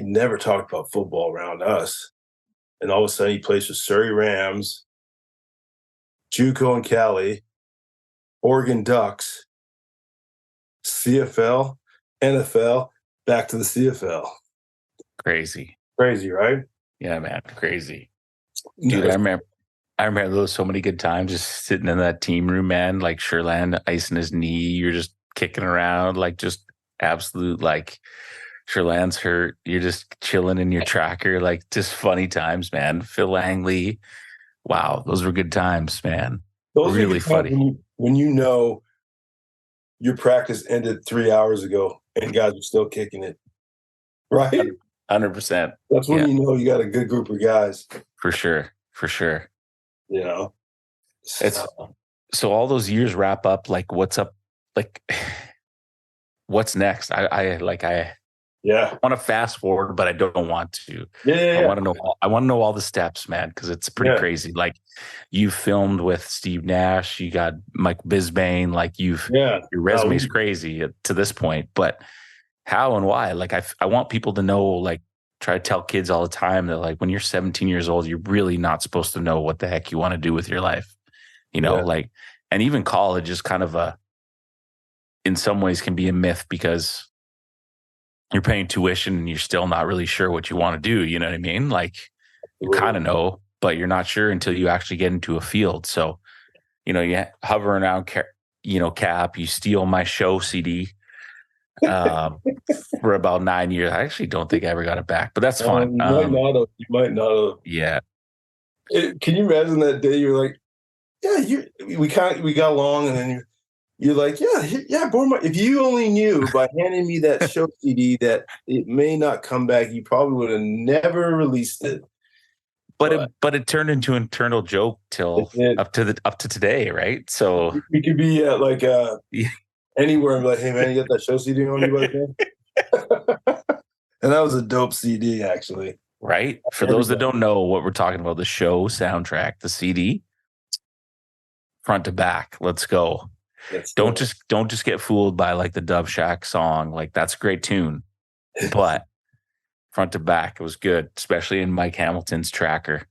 Speaker 2: never talked about football around us, and all of a sudden he plays for Surrey Rams, JUCO and Cali, Oregon Ducks, CFL, NFL, back to the CFL.
Speaker 1: Crazy,
Speaker 2: right?
Speaker 1: Yeah, man, crazy. Dude, I remember there was so many good times just sitting in that team room, man. Like Sherland icing his knee, you're just kicking around, like just absolute, like Sherland's hurt, you're just chilling in your tracker, like just funny times, man. Phil Langley, wow, those were good times, man. Those really funny.
Speaker 2: When your practice ended 3 hours ago and guys are still kicking it, right?
Speaker 1: 100%.
Speaker 2: That's when you know you got a good group of guys.
Speaker 1: For sure. So all those years wrap up. Like, what's up? Like, what's next? I want to fast forward, but I don't want to. I want to know. I want to know all the steps, man, because it's pretty crazy. Like, you filmed with Steve Nash. You got Mike Bisbane. Like, your resume's crazy to this point. But how and why? Like, I want people to know. Like, try to tell kids all the time that, like, when you're 17 years old, you're really not supposed to know what the heck you want to do with your life. Like, and even college is kind of in some ways can be a myth because you're paying tuition and you're still not really sure what you want to do. You know what I mean? Like, you kind of know, but you're not sure until you actually get into a field. So, you hover around, Cap, you steal my show CD for about 9 years. I actually don't think I ever got it back, but that's fine.
Speaker 2: You might not have. You might not have.
Speaker 1: Yeah.
Speaker 2: Can you imagine that day? You're like, yeah, we got along, and then you're like, yeah, if you only knew by handing me that show CD that it may not come back, you probably would have never released it.
Speaker 1: But it turned into an internal joke till up to today, right? So
Speaker 2: we could be at anywhere and be like, hey man, you got that show CD on you, buddy? And that was a dope CD, actually.
Speaker 1: Right? For those that don't know what we're talking about, the show soundtrack, the CD, front to back. Let's go. Don't just get fooled by like the Dove Shack song. Like, that's a great tune, but front to back, it was good, especially in Mike Hamilton's tracker.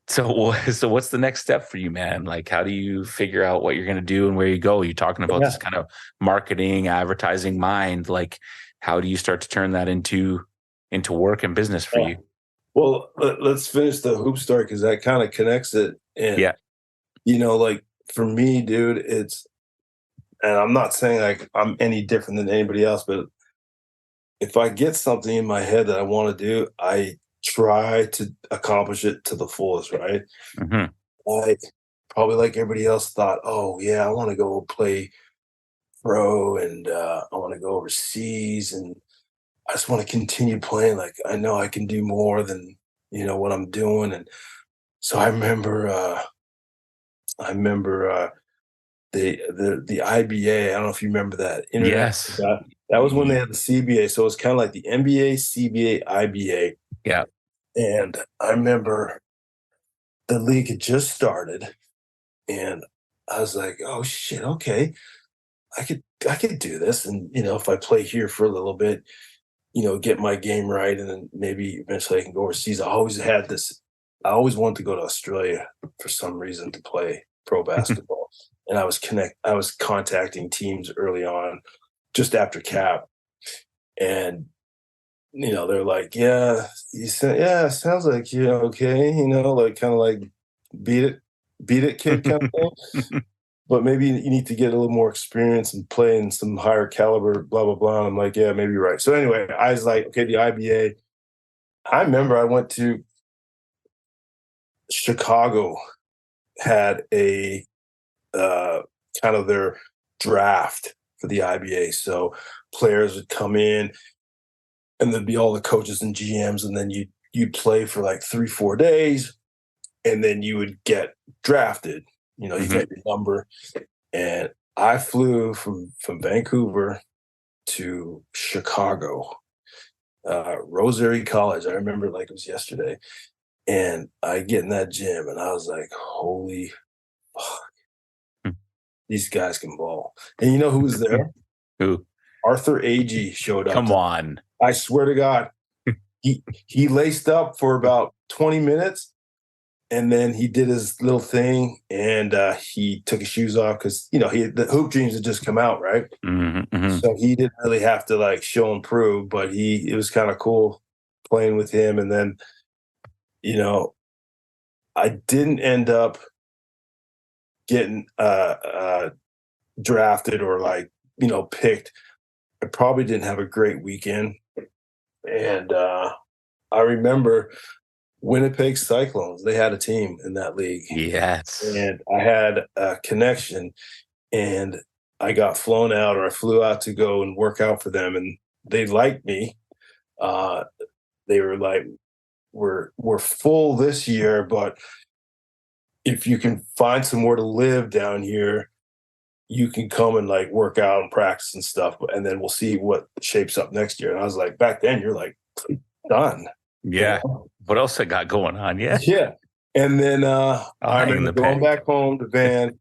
Speaker 1: So what's the next step for you, man? Like, how do you figure out what you're going to do and where you go? You're talking about this kind of marketing, advertising mind. Like, how do you start to turn that into work and business for you?
Speaker 2: Well, let's finish the hoop story, because that kind of connects it. And, like, for me, dude, and I'm not saying like I'm any different than anybody else, but if I get something in my head that I want to do, I try to accomplish it to the fullest, right? Mm-hmm. Probably like everybody else thought, oh yeah, I want to go play pro, and I want to go overseas, and I just want to continue playing. Like, I know I can do more than what I'm doing. And so I remember the IBA. I don't know if you remember that.
Speaker 1: Yes.
Speaker 2: That was when they had the CBA. So it was kind of like the NBA, CBA, IBA.
Speaker 1: Yeah.
Speaker 2: And I remember the league had just started, and I was like, oh shit, okay. I could do this. And, if I play here for a little bit, get my game right, and then maybe eventually I can go overseas. I always wanted to go to Australia for some reason to play pro basketball. And I was contacting teams early on, just after cap. And, they're like, yeah, sounds like you're okay, like kind of like beat it, kid kind of thing. But maybe you need to get a little more experience and play in some higher caliber, blah, blah, blah. And I'm like, yeah, maybe you're right. So anyway, I was like, okay, the IBA. I remember I went to Chicago, had a kind of their draft for the IBA. So players would come in, and there'd be all the coaches and GMs, and then you'd play for like 3-4 days, and then you would get drafted. You get your number. And I flew from Vancouver to Chicago, Rosary College. I remember like it was yesterday. And I get in that gym, and I was like, holy fuck, these guys can ball. And you know who was there?
Speaker 1: Who?
Speaker 2: Arthur Agee showed up.
Speaker 1: Come on.
Speaker 2: I swear to God. He laced up for about 20 minutes, and then he did his little thing, and he took his shoes off because, the hoop dreams had just come out, right?
Speaker 1: Mm-hmm, mm-hmm.
Speaker 2: So he didn't really have to like show and prove, but it was kind of cool playing with him. And then, I didn't end up getting drafted or like, picked. I probably didn't have a great weekend. And I remember Winnipeg Cyclones. They had a team in that league.
Speaker 1: Yes.
Speaker 2: And I had a connection, and I got flown out, or I flew out to go and work out for them. And they liked me. They were like, we're full this year, but if you can find somewhere to live down here, you can come and like work out and practice and stuff, and then we'll see what shapes up next year. And I was like, back then you're like, done.
Speaker 1: Yeah. What else I got going on? Yeah.
Speaker 2: Yeah. And then I remember going back home to Van.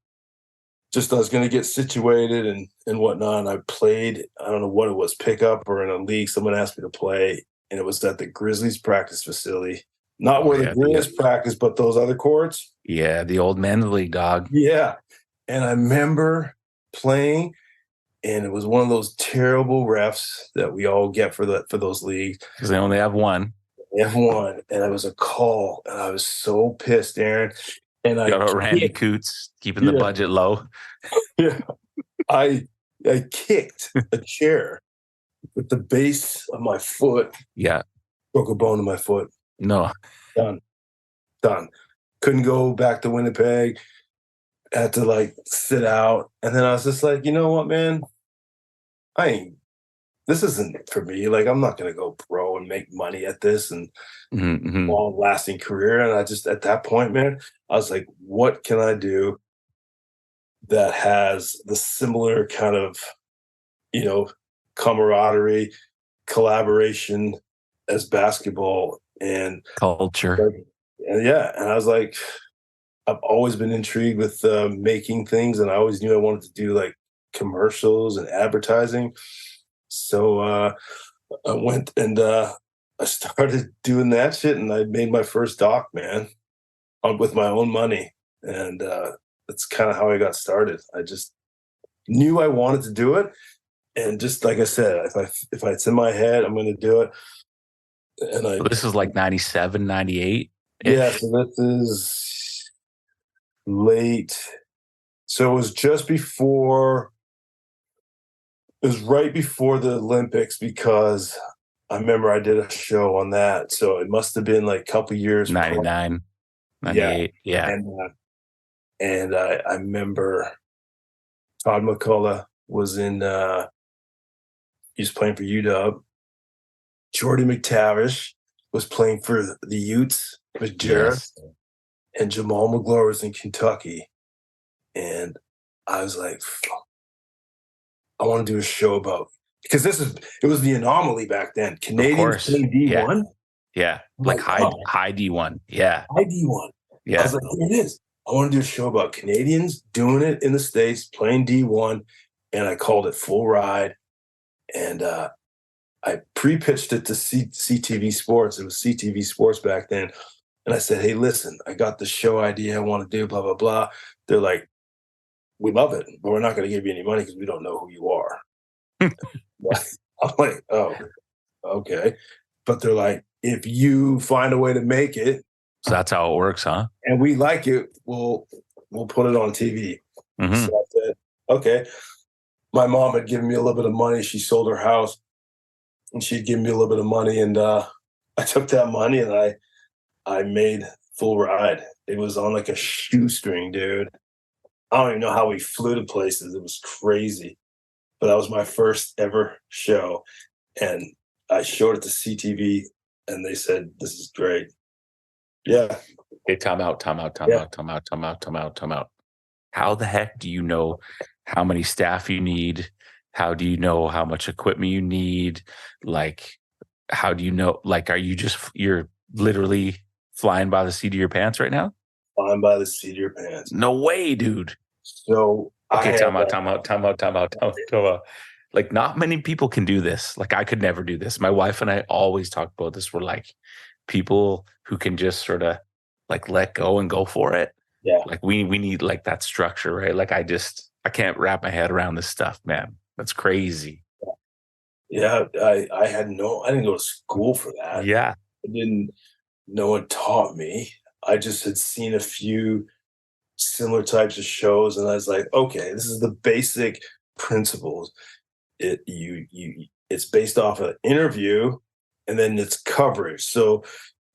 Speaker 2: Just I was going to get situated and whatnot. And I played, I don't know what it was, pickup or in a league. Someone asked me to play, and it was at the Grizzlies practice facility. Not where the Grizzlies practice, but those other courts.
Speaker 1: Yeah, the old men's league, dog.
Speaker 2: Yeah. And I remember playing, and it was one of those terrible refs that we all get for those leagues.
Speaker 1: Because they only have one.
Speaker 2: F1, and it was a call, and I was so pissed, Aaron. And
Speaker 1: Got a Randy Coots keeping the budget low.
Speaker 2: Yeah, I kicked a chair with the base of my foot.
Speaker 1: Yeah,
Speaker 2: broke a bone in my foot.
Speaker 1: no,
Speaker 2: Done. Couldn't go back to Winnipeg. Had to like sit out, and then I was just like, you know what, man, this isn't for me. Like, I'm not gonna go pro and make money at this and long lasting career. And I just, at that point, man, I was like, what can I do that has the similar kind of, camaraderie, collaboration as basketball and
Speaker 1: culture.
Speaker 2: And I was like, I've always been intrigued with making things, and I always knew I wanted to do like commercials and advertising. So I went and I started doing that shit, and I made my first doc, man, with my own money, and that's kind of how I got started. I just knew I wanted to do it, and just like I said, if it's in my head, I'm going to do it. And
Speaker 1: so this is like 97, 98?
Speaker 2: Yeah, so this is late. So it was just before, it was right before the Olympics, because I remember I did a show on that. So it must have been like a couple years.
Speaker 1: 99, 98. Yeah.
Speaker 2: And I remember Todd McCullough was he was playing for UW. Jordy McTavish was playing for the Utes with Jared. Yes. And Jamal McGlure was in Kentucky. And I was like, I want to do a show about, because it was the anomaly back then. Canadians playing D1.
Speaker 1: Yeah. Like high D1. Yeah.
Speaker 2: High D1.
Speaker 1: Yeah.
Speaker 2: I was like, here it is. I want to do a show about Canadians doing it in the States, playing D1. And I called it Full Ride. And I pre-pitched it to CTV Sports. It was CTV Sports back then. And I said, hey, listen, I got the show idea I want to do, blah, blah, blah. They're like, we love it, but we're not going to give you any money because we don't know who you are. I'm like, oh, okay. But they're like, if you find a way to make it.
Speaker 1: So that's how it works, huh?
Speaker 2: And we like it, we'll put it on TV. Mm-hmm. So I said, okay. My mom had given me a little bit of money. She sold her house, and she'd given me a little bit of money. And I took that money and I made Full Ride. It was on like a shoestring, dude. I don't even know how we flew to places. It was crazy. But that was my first ever show. And I showed it to CTV, and they said, this is great. Yeah.
Speaker 1: Okay, time out. How the heck do you know how many staff you need? How do you know how much equipment you need? Like, how do you know? Like, you're literally flying by the seat of your pants right now?
Speaker 2: Flying by the seat of your pants.
Speaker 1: No way, dude.
Speaker 2: So
Speaker 1: okay, time out. Like, not many people can do this. Like, I could never do this. My wife and I always talk about this. We're like people who can just sort of like let go and go for it.
Speaker 2: Yeah.
Speaker 1: Like we need like that structure, right? Like I can't wrap my head around this stuff, man. That's crazy.
Speaker 2: Yeah. I didn't go to school for that.
Speaker 1: Yeah.
Speaker 2: No one taught me. I just had seen a few similar types of shows, and I was like, okay, this is the basic principles. It's based off an interview, and then it's coverage. So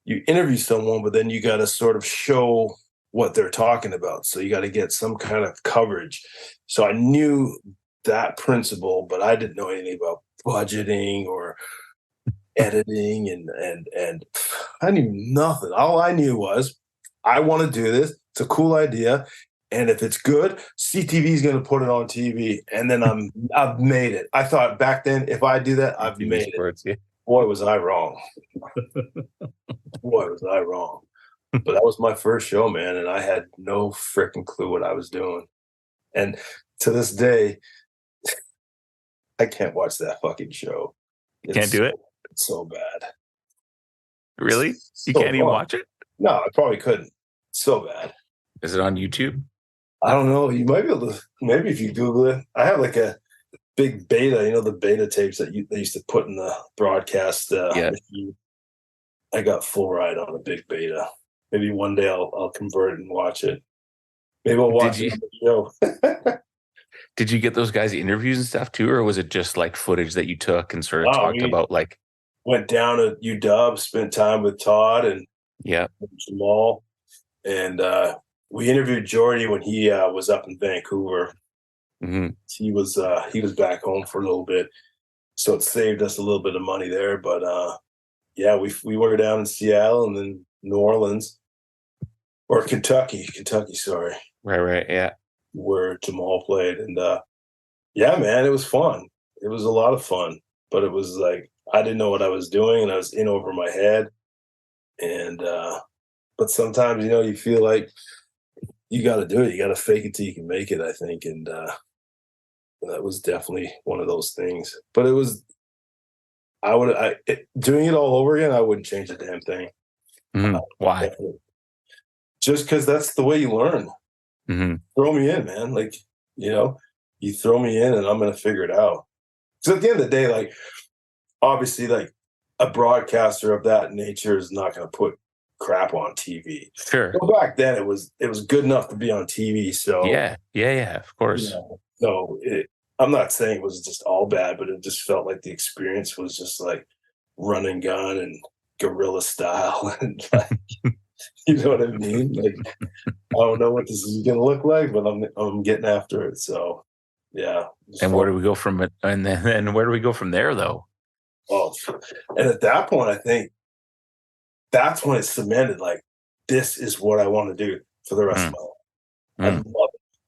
Speaker 2: you interview someone, but then you got to sort of show what they're talking about. So you got to get some kind of coverage. So I knew that principle, but I didn't know anything about budgeting or editing, and I knew nothing. All I knew was I want to do this. It's a cool idea. And if it's good, CTV is going to put it on TV. And then I've made it. I thought back then, if I do that, I've made it. Yeah. Boy, was I wrong. But that was my first show, man. And I had no freaking clue what I was doing. And to this day, I can't watch that fucking show.
Speaker 1: Can't do it?
Speaker 2: It's so bad.
Speaker 1: Really? You can't even watch it?
Speaker 2: No, I probably couldn't. It's so bad.
Speaker 1: Is it on YouTube?
Speaker 2: I don't know. You might be able to, maybe if you Google it. I have like a big beta, the beta tapes that they used to put in the broadcast machine. I got full ride on a big beta. Maybe one day I'll convert and watch it. Maybe I'll watch it on the show.
Speaker 1: Did you get those guys interviews and stuff too, or was it just like footage that you took and sort of
Speaker 2: Oh,
Speaker 1: talked
Speaker 2: we
Speaker 1: about like?
Speaker 2: went down to UW, spent time with Todd and
Speaker 1: Yeah.
Speaker 2: Jamal, and we interviewed Jordy when he was up in Vancouver.
Speaker 1: Mm-hmm.
Speaker 2: He was back home for a little bit, so it saved us a little bit of money there. But yeah, we were down in Seattle and then New Orleans or Kentucky, sorry,
Speaker 1: Right. Yeah.
Speaker 2: where Jamal played, and yeah, man, it was fun. It was a lot of fun, but it was like I didn't know what I was doing, and I was in over my head. And but sometimes you feel like you got to do it. You got to fake it till you can make it, I think, and that was definitely one of those things. But it was doing it all over again. I wouldn't change a damn thing.
Speaker 1: Mm-hmm. Why?
Speaker 2: Definitely. Just because that's the way you learn.
Speaker 1: Mm-hmm.
Speaker 2: Throw me in, man. Like, you throw me in and I'm going to figure it out. Because at the end of the day, like, obviously, like, a broadcaster of that nature is not going to put crap on TV.
Speaker 1: Sure.
Speaker 2: But back then, it was good enough to be on TV. So
Speaker 1: yeah, of course.
Speaker 2: So I'm not saying it was just all bad, but it just felt like the experience was just like run and gun and guerrilla style, and like, you know what I mean? Like, I don't know what this is going to look like, but I'm getting after it. So yeah.
Speaker 1: And where do we go from it? And then where do we go from there, though?
Speaker 2: Oh, and at that point, I think that's when it cemented, like, this is what I want to do for the rest of my life.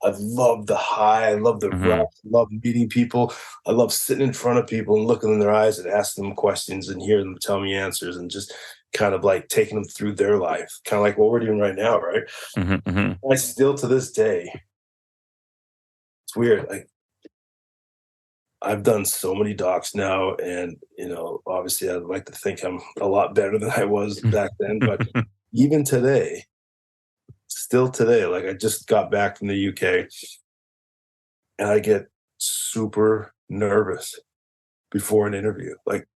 Speaker 2: I love the high. I love the rush. I love meeting people. I love sitting in front of people and looking in their eyes and asking them questions and hearing them tell me answers and just kind of like taking them through their life, kind of like what we're doing right now, right? I still, to this day, it's weird. Like, I've done so many docs now, and obviously, I'd like to think I'm a lot better than I was back then. But even today, still today, like, I just got back from the UK, and I get super nervous before an interview. Like,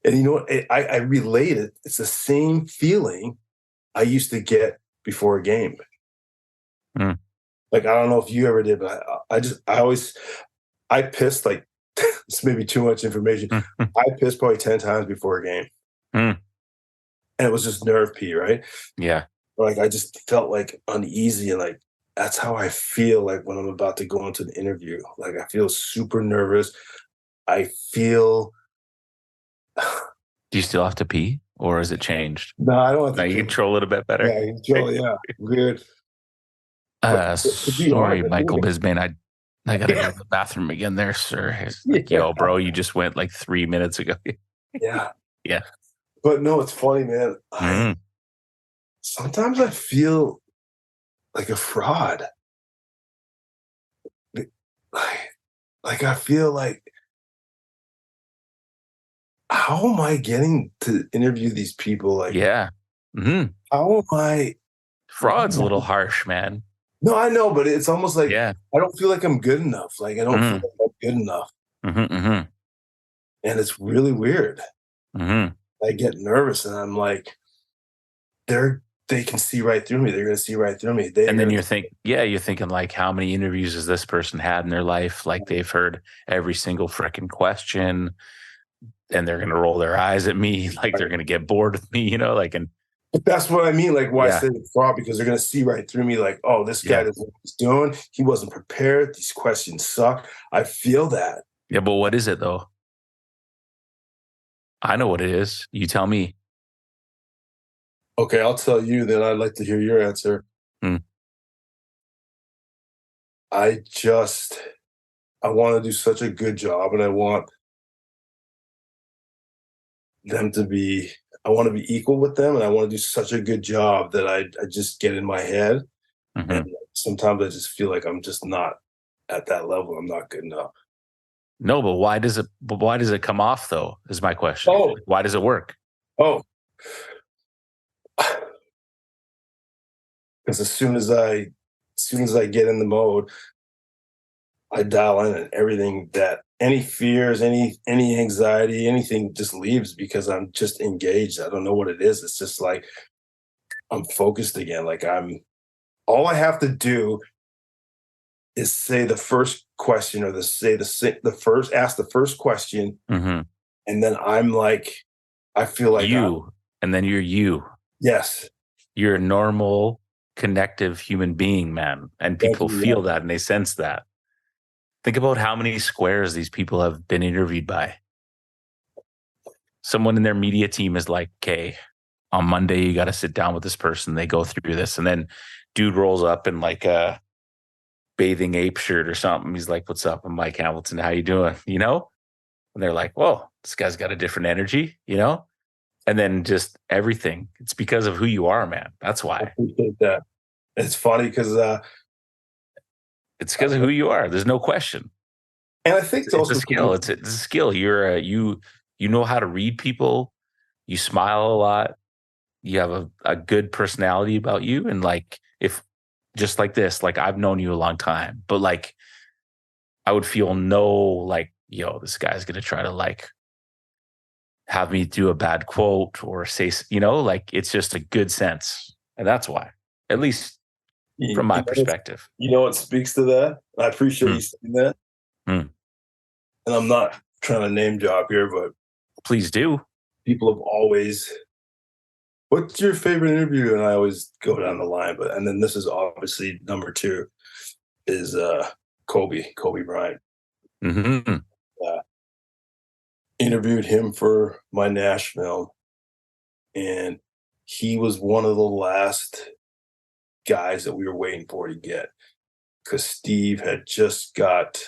Speaker 2: and you know what? I relate it. It's the same feeling I used to get before a game. Like, I don't know if you ever did, but I pissed, like, it's maybe too much information. I pissed probably 10 times before a game. And it was just nerve pee, right?
Speaker 1: Yeah.
Speaker 2: Like, I just felt like uneasy, and like that's how I feel like when I'm about to go into an interview. Like, I feel super nervous. I feel
Speaker 1: Do you still have to pee, or has it changed?
Speaker 2: No, I don't have to
Speaker 1: now you
Speaker 2: pee.
Speaker 1: control it a bit better.
Speaker 2: Yeah, you control it, yeah. Weird.
Speaker 1: Sorry, Michael Bisbane. I gotta go to the bathroom again there, sir. It's like, yo, bro, you just went like 3 minutes ago.
Speaker 2: Yeah.
Speaker 1: Yeah.
Speaker 2: But no, it's funny, man. Sometimes I feel like a fraud. Like, I feel like, how am I getting to interview these people? Like,
Speaker 1: yeah.
Speaker 2: How am I?
Speaker 1: Fraud's a little harsh, man.
Speaker 2: No, I know, but it's almost like
Speaker 1: Yeah.
Speaker 2: I don't feel like I'm good enough. Like, I don't feel like I'm good enough. And it's really weird. I get nervous, and I'm like, they can see right through me. They're going to see right through me.
Speaker 1: And then you're thinking like, how many interviews has this person had in their life? Like, they've heard every single freaking question, and they're going to roll their eyes at me. Like, they're going to get bored with me, like, and
Speaker 2: but that's what I mean. Like, why I say it's fraud, because they're going to see right through me. Like, oh, this guy doesn't know what he's doing. He wasn't prepared. These questions suck. I feel that.
Speaker 1: Yeah, but what is it, though? I know what it is. You tell me.
Speaker 2: Okay, I'll tell you, then I'd like to hear your answer. I want to do such a good job, and I want them to be, I want to be equal with them, and I want to do such a good job that I just get in my head. And sometimes I just feel like I'm just not at that level. I'm not good enough.
Speaker 1: No, but why does it come off, though, is my question.
Speaker 2: Oh.
Speaker 1: Why does it work?
Speaker 2: Oh. Because as soon as I get in the mode, I dial in, and everything, that any fears, any anxiety, anything just leaves because I'm just engaged. I don't know what it is. It's just like I'm focused again. Like all I have to do is say the first question, or ask the first question,
Speaker 1: Mm-hmm.
Speaker 2: and then I'm like, I feel like
Speaker 1: and then you're you.
Speaker 2: Yes.
Speaker 1: You're a normal, connective human being, man. And people feel that and they sense that. Think about how many squares these people have been interviewed by. Someone in their media team is like, okay, on Monday, you got to sit down with this person. They go through this. And then dude rolls up in like a bathing ape shirt or something. He's like, what's up? I'm Mike Hamilton. How you doing? You know? And they're like, whoa, this guy's got a different energy, you know? And then just everything. It's because of who you are, man. That's why.
Speaker 2: I appreciate that. It's funny because
Speaker 1: it's because of who you are. There's no question.
Speaker 2: And I think
Speaker 1: it's a skill. It's a skill. You're you know how to read people. You smile a lot. You have a good personality about you. And like, if just like this, like I've known you a long time, but like I would feel like, yo, this guy's going to try to like have me do a bad quote or say, like it's just a good sense. And that's why, at least from my perspective.
Speaker 2: You know what speaks to that? I appreciate you saying that. And I'm not trying to name drop here, but
Speaker 1: please do.
Speaker 2: People have always, what's your favorite interview? And I always go down the line, and then this is obviously number 2 is Kobe Bryant.
Speaker 1: Mm-hmm.
Speaker 2: Interviewed him for my Nash film, and he was one of the last guys that we were waiting for to get, because Steve had just got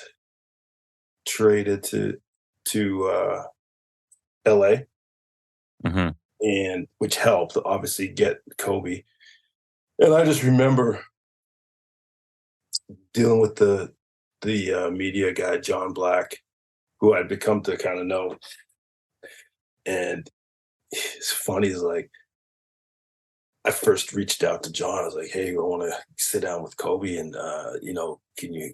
Speaker 2: traded to LA, and which helped obviously get Kobe. And I just remember dealing with the media guy, John Black, who I'd become to kind of know. And it's funny, is like, I first reached out to John. I was like, hey, I want to sit down with Kobe, and can you?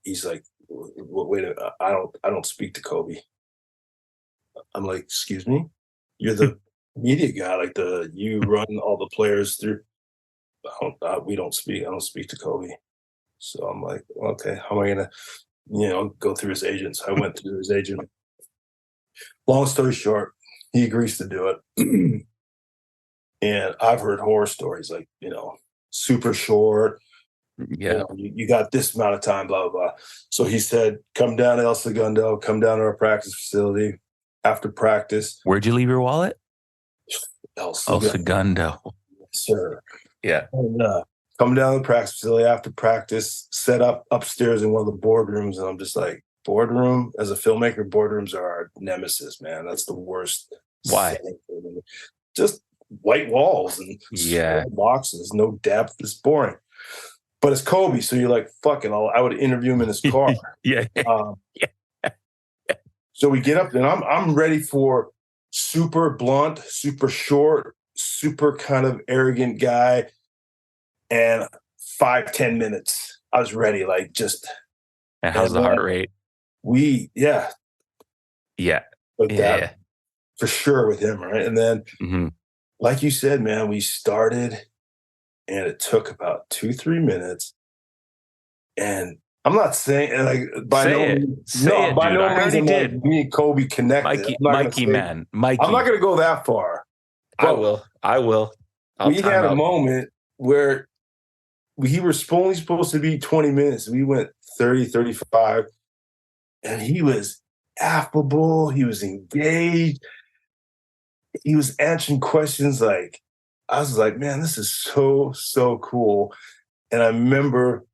Speaker 2: He's like, wait, I don't speak to Kobe. I'm like, excuse me? You're the media guy, like you run all the players through. I don't speak to Kobe. So I'm like, okay, how am I gonna, go through his agents? I went through his agent. Long story short, he agrees to do it. And I've heard horror stories, like, super short.
Speaker 1: Yeah.
Speaker 2: You got this amount of time, blah, blah, blah. So he said, come down to El Segundo, come down to our practice facility after practice.
Speaker 1: Where'd you leave your wallet?
Speaker 2: El Segundo.
Speaker 1: Sir. Yeah.
Speaker 2: And, come down to the practice facility after practice, set up upstairs in one of the boardrooms. And I'm just like, boardroom? As a filmmaker, boardrooms are our nemesis, man. That's the worst.
Speaker 1: Why?
Speaker 2: Just white walls and boxes, no depth. It's boring. But it's Kobe, so you're like, fuck it. I would interview him in his car.
Speaker 1: Yeah.
Speaker 2: So we get up, and I'm ready for super blunt, super short, super kind of arrogant guy. And 5-10 minutes, I was ready, like just.
Speaker 1: And how's the heart rate?
Speaker 2: Yeah.
Speaker 1: That,
Speaker 2: for sure with him, right? And then, like you said, man, we started, and it took about 2-3 minutes. And I'm not saying by no means me and Kobe connected.
Speaker 1: Mikey.
Speaker 2: I'm not going to go that far.
Speaker 1: I will.
Speaker 2: We had a moment where he was only supposed to be 20 minutes. We went 30, 35, and he was affable. He was engaged. He was answering questions like, I was like, man, this is so, so cool. And I remember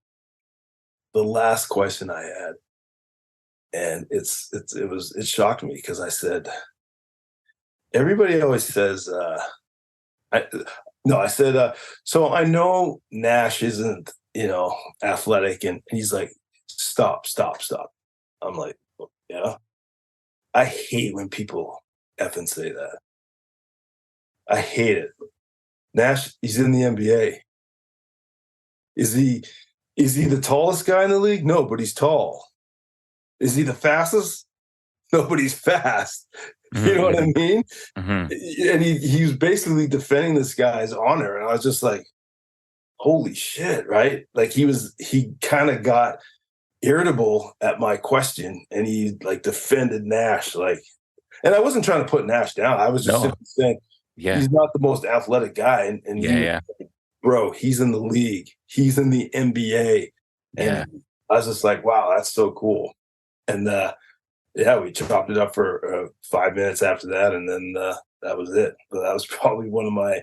Speaker 2: the last question I had, and it shocked me, because I said, everybody always says, I said, so I know Nash isn't, athletic, and he's like, stop. I'm like, yeah. I hate when people effing say that. I hate it. Nash, he's in the NBA. Is he the tallest guy in the league? No, but he's tall. Is he the fastest? Nobody's fast. You know what I mean? And he was basically defending this guy's honor. And I was just like, holy shit, right? Like he kind of got irritable at my question, and he like defended Nash. Like, and I wasn't trying to put Nash down. I was just simply saying, he's not the most athletic guy. And bro, he's in the league. He's in the NBA. And I was just like, wow, that's so cool. And we chopped it up for 5 minutes after that, and then that was it. But that was probably one of my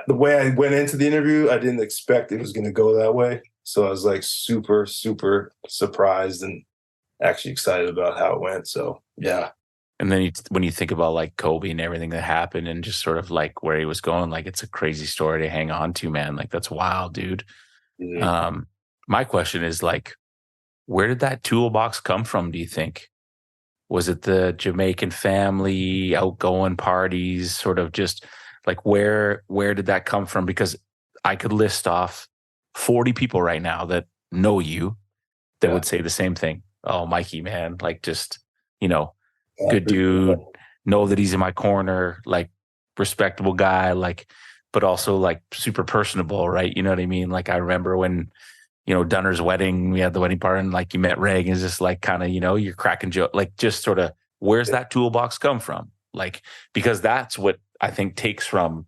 Speaker 2: the way I went into the interview, I didn't expect it was going to go that way. So I was like super, super surprised and actually excited about how it went. So, yeah.
Speaker 1: And then when you think about like Kobe and everything that happened and just sort of like where he was going, like it's a crazy story to hang on to, man. Like that's wild, dude. My question is like, where did that toolbox come from, do you think? Was it the Jamaican family, outgoing parties, sort of just like where did that come from? Because I could list off 40 people right now that know you that would say the same thing. Oh, Mikey, man, like just, good dude, know that he's in my corner, like respectable guy, like, but also like super personable, right? You know what I mean? Like I remember when, Dunner's wedding, we had the wedding party and like you met Reg and it's just like kind of, you're cracking joke, like just sort of where's that toolbox come from? Like, because that's what I think takes from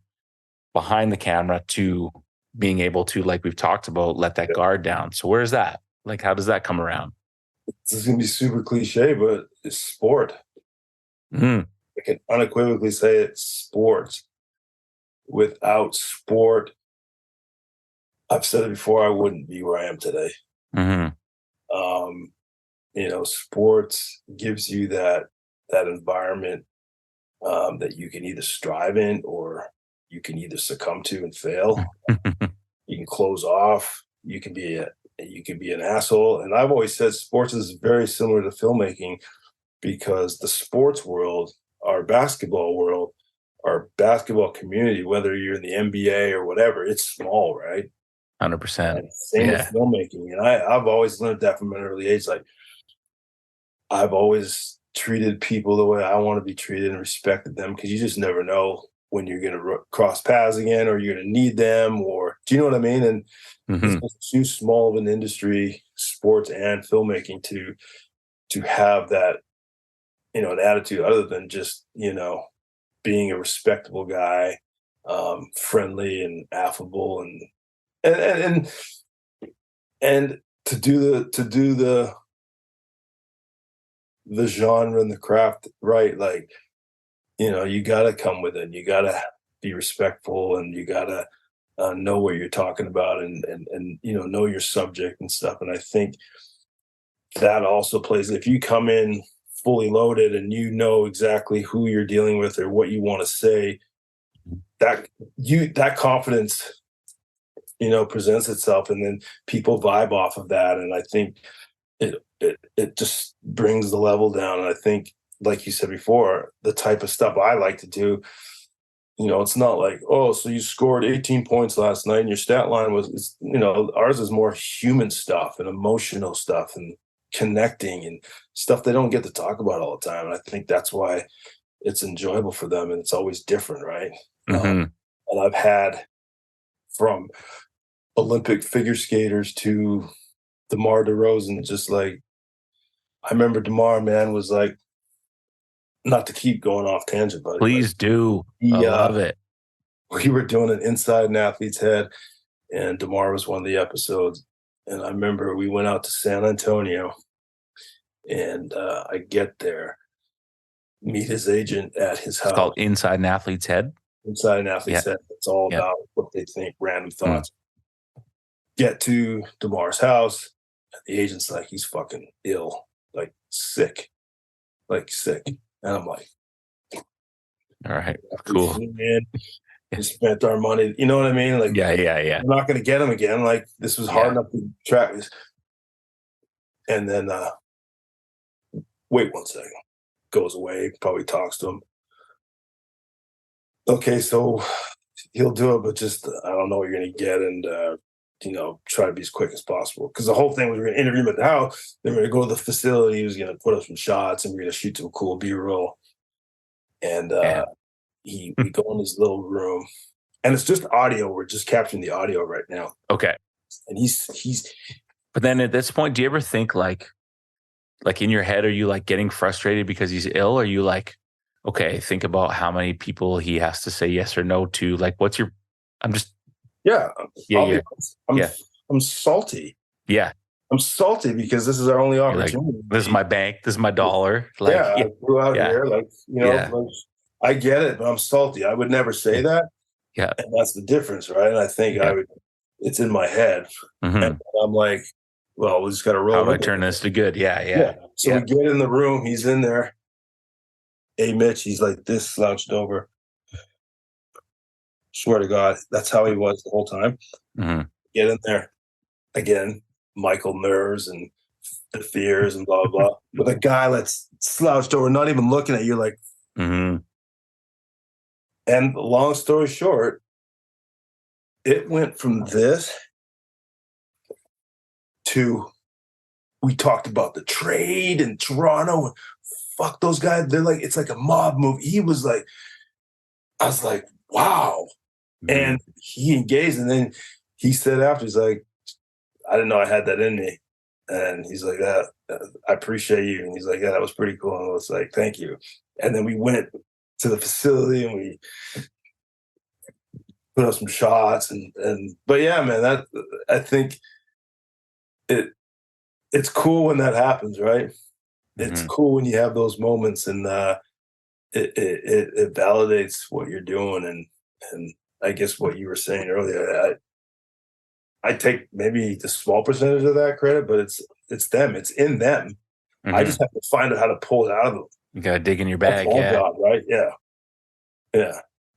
Speaker 1: behind the camera to being able to, like we've talked about, let that guard down. So where's that? Like, how does that come around?
Speaker 2: This is going to be super cliche, but it's sport. I can unequivocally say it's sport. Without sport, I've said it before, I wouldn't be where I am today. Sports gives you that environment that you can either strive in or you can either succumb to and fail. You can close off. You can be an asshole. And I've always said sports is very similar to filmmaking because the sports world, our basketball community, whether you're in the NBA or whatever, it's small, right?
Speaker 1: 100%.
Speaker 2: Same with filmmaking. And I've always learned that from an early age. Like I've always treated people the way I want to be treated and respected them because you just never know when you're going to cross paths again or you're going to need them, or do you know what I mean? And it's too small of an industry, sports and filmmaking, to have that, an attitude other than just, being a respectable guy, friendly and affable and to do the genre and the craft right, like, you got to come with it. You got to be respectful, and you got to know what you're talking about, and know your subject and stuff. And I think that also plays. If you come in fully loaded and you know exactly who you're dealing with or what you want to say, that confidence, presents itself, and then people vibe off of that. And I think it just brings the level down. And I think, like you said before, the type of stuff I like to do, it's not like, oh, so you scored 18 points last night and your stat line was, ours is more human stuff and emotional stuff and connecting and stuff they don't get to talk about all the time. And I think that's why it's enjoyable for them, and it's always different, right? And I've had from Olympic figure skaters to DeMar DeRozan, just like, I remember DeMar, man, was like, not to keep going off tangent, but
Speaker 1: please do. I love it.
Speaker 2: We were doing an Inside an Athlete's Head, and DeMar was one of the episodes. And I remember we went out to San Antonio, and I get there, meet his agent at his house.
Speaker 1: It's called Inside an Athlete's Head?
Speaker 2: Inside an Athlete's Head. It's all about what they think, random thoughts. Get to DeMar's house, and the agent's like, he's fucking ill, like sick. And I'm like,
Speaker 1: all right, cool.
Speaker 2: Man, we spent our money. You know what I mean? Like,
Speaker 1: yeah.
Speaker 2: I'm not going to get him again. Like, this was hard enough to track. And then, wait 1 second. Goes away, probably talks to him. Okay, so he'll do it, but just, I don't know what you're going to get. And try to be as quick as possible. Because the whole thing was we're going to interview him at the house. Then we're going to go to the facility. He was going to put up some shots and we're going to shoot some cool B-roll. And we go in his little room. And it's just audio. We're just capturing the audio right now.
Speaker 1: Okay.
Speaker 2: And he's.
Speaker 1: But then at this point, do you ever think like in your head, are you like getting frustrated because he's ill? Or are you like, okay, think about how many people he has to say yes or no to? Like, I'm
Speaker 2: salty.
Speaker 1: Yeah.
Speaker 2: I'm salty because this is our only opportunity.
Speaker 1: Like, this is my bank. This is my dollar. Like,
Speaker 2: I grew out here. Like, like, I get it, but I'm salty. I would never say that.
Speaker 1: Yeah.
Speaker 2: And that's the difference, right? And I think it's in my head.
Speaker 1: Mm-hmm.
Speaker 2: And I'm like, well, we just got to roll.
Speaker 1: How do I turn this to good? Yeah.
Speaker 2: So we get in the room. He's in there. Hey, Mitch, he's like this, slouched over. Swear to God, that's how he was the whole time.
Speaker 1: Mm-hmm.
Speaker 2: Get in there. Again, Michael nerves and the fears and blah, blah, blah. With a guy that's slouched over, not even looking at you, like.
Speaker 1: Mm-hmm.
Speaker 2: And long story short, it went from this to we talked about the trade in Toronto. Fuck those guys. They're like, it's like a mob movie. He was like, I was like, wow. Mm-hmm. And he engaged. And then he said after, he's like, I didn't know I had that in me. And he's like, I appreciate you. And he's like, yeah, that was pretty cool. And I was like, thank you. And then we went to the facility and we put up some shots but yeah, man, I think it's cool when that happens, right? Mm-hmm. It's cool when you have those moments and it validates what you're doing and I guess what you were saying earlier, I take maybe the small percentage of that credit, but it's them, it's in them. Mm-hmm. I just have to find out how to pull it out of them.
Speaker 1: You gotta dig in your bag.
Speaker 2: That's all job, right? Yeah.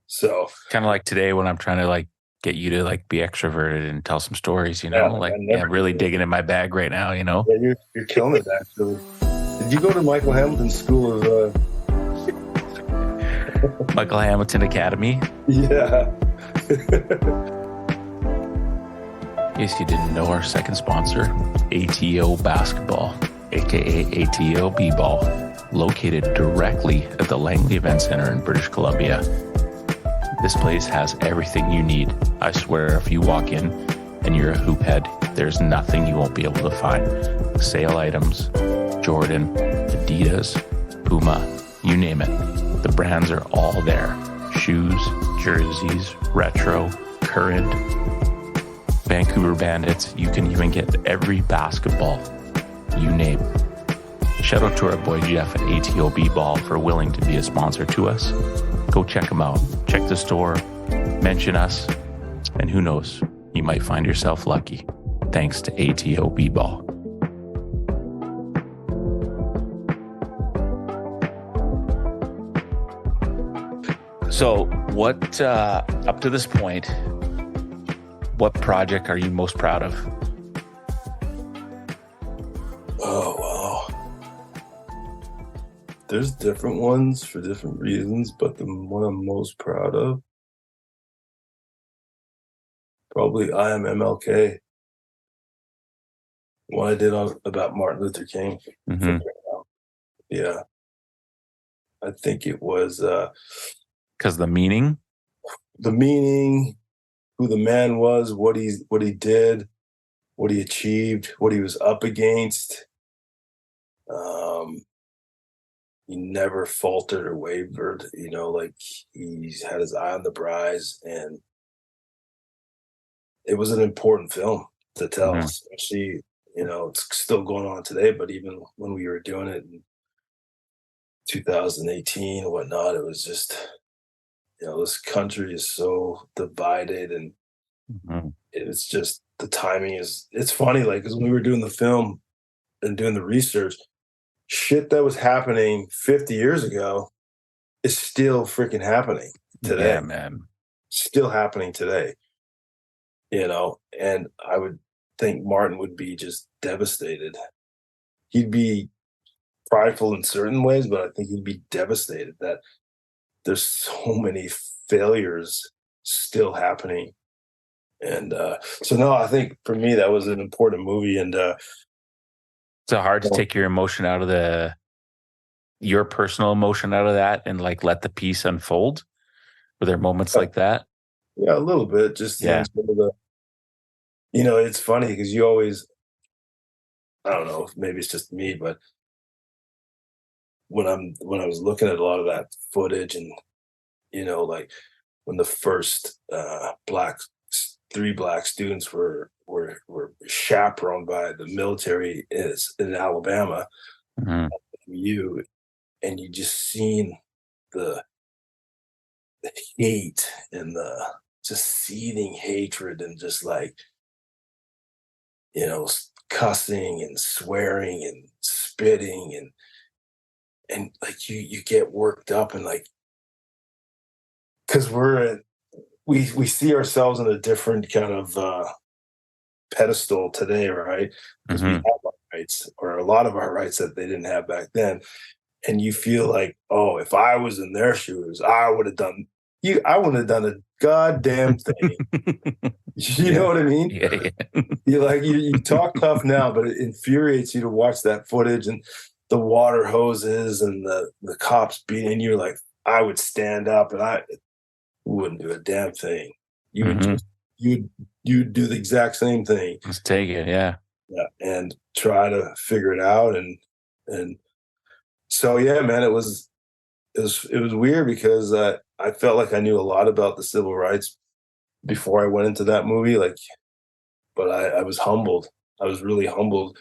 Speaker 2: So
Speaker 1: kind of like today when I'm trying to like get you to like be extroverted and tell some stories, really digging in my bag right now,
Speaker 2: Yeah, you're killing it actually. Did you go to Michael Hamilton's school of
Speaker 1: Michael Hamilton Academy?
Speaker 2: Yeah.
Speaker 1: In case you didn't know, our second sponsor, ATO Basketball, aka ATO B-Ball, located directly at the Langley Event Center in British Columbia. This place has everything you need. I swear, if you walk in and you're a hoop head, there's nothing you won't be able to find. Sale items, Jordan, Adidas, Puma, you name it. The brands are all there. Shoes, jerseys, retro, current, Vancouver Bandits. You can even get every basketball you name. Shout out to our boy Jeff at ATO B-Ball for willing to be a sponsor to us. Go check them out. Check the store, mention us, and who knows, you might find yourself lucky. Thanks to ATO B-Ball. So what, up to this point, what project are you most proud of?
Speaker 2: Oh, wow. There's different ones for different reasons, but the one I'm most proud of, probably I Am MLK. What I did about Martin Luther King.
Speaker 1: Mm-hmm.
Speaker 2: Yeah. I think it was...
Speaker 1: Because the meaning,
Speaker 2: who the man was, what he did, what he achieved, what he was up against. He never faltered or wavered, like he had his eye on the prize, and it was an important film to tell, mm-hmm. especially, it's still going on today, but even when we were doing it in 2018 and whatnot, it was just, this country is so divided, and mm-hmm. it's just, the timing it's funny, like, because when we were doing the film and doing the research, shit that was happening 50 years ago is still freaking happening today.
Speaker 1: Yeah, man.
Speaker 2: Still happening today. And I would think Martin would be just devastated. He'd be prideful in certain ways, but I think he'd be devastated that there's so many failures still happening And so no, I think for me that was an important movie. And
Speaker 1: It's hard to take your emotion out of your personal emotion out of that and like let the piece unfold. Were there moments like that?
Speaker 2: yeah, a little bit, just
Speaker 1: Yeah.
Speaker 2: some of the, you know, it's funny because you always, I don't know, maybe it's just me, but when I was looking at a lot of that footage, and you know, like when the first three black students were chaperoned by the military in Alabama,
Speaker 1: Mm-hmm.
Speaker 2: you and you just seen the hate and the just seething hatred and just like, you know, cussing and swearing and spitting and like you get worked up and like, because we see ourselves in a different kind of pedestal today, right? Because we
Speaker 1: Mm-hmm.
Speaker 2: have our rights, or a lot of our rights that they didn't have back then. And you feel like, oh, if I was in their shoes, I would have done I wouldn't have done a goddamn thing. You know what I mean?
Speaker 1: Yeah, yeah.
Speaker 2: You like you talk tough now, but it infuriates you to watch that footage and the water hoses and the cops beating you. Like, I would stand up and I wouldn't do a damn thing. You would
Speaker 1: Mm-hmm.
Speaker 2: just you'd do the exact same thing.
Speaker 1: Let's take it. Yeah.
Speaker 2: Yeah, and try to figure it out. And so yeah, man, it was weird because I felt like I knew a lot about the civil rights before I went into that movie. Like, but I was humbled. I was really humbled.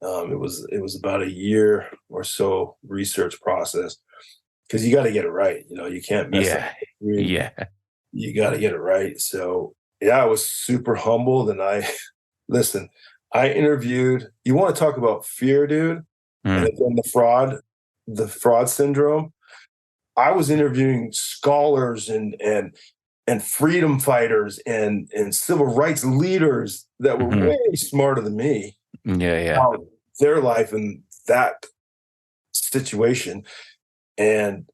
Speaker 2: It was about a year or so research process because you got to get it right. You know, you can't mess up.
Speaker 1: Yeah. Yeah.
Speaker 2: You got to get it right. So yeah, I was super humbled, and listen. I interviewed. You want to talk about fear, dude, and
Speaker 1: Mm.
Speaker 2: then the fraud syndrome. I was interviewing scholars and freedom fighters and civil rights leaders that were
Speaker 1: Mm-hmm.
Speaker 2: way smarter than me
Speaker 1: Yeah. Yeah.
Speaker 2: about their life in that situation, and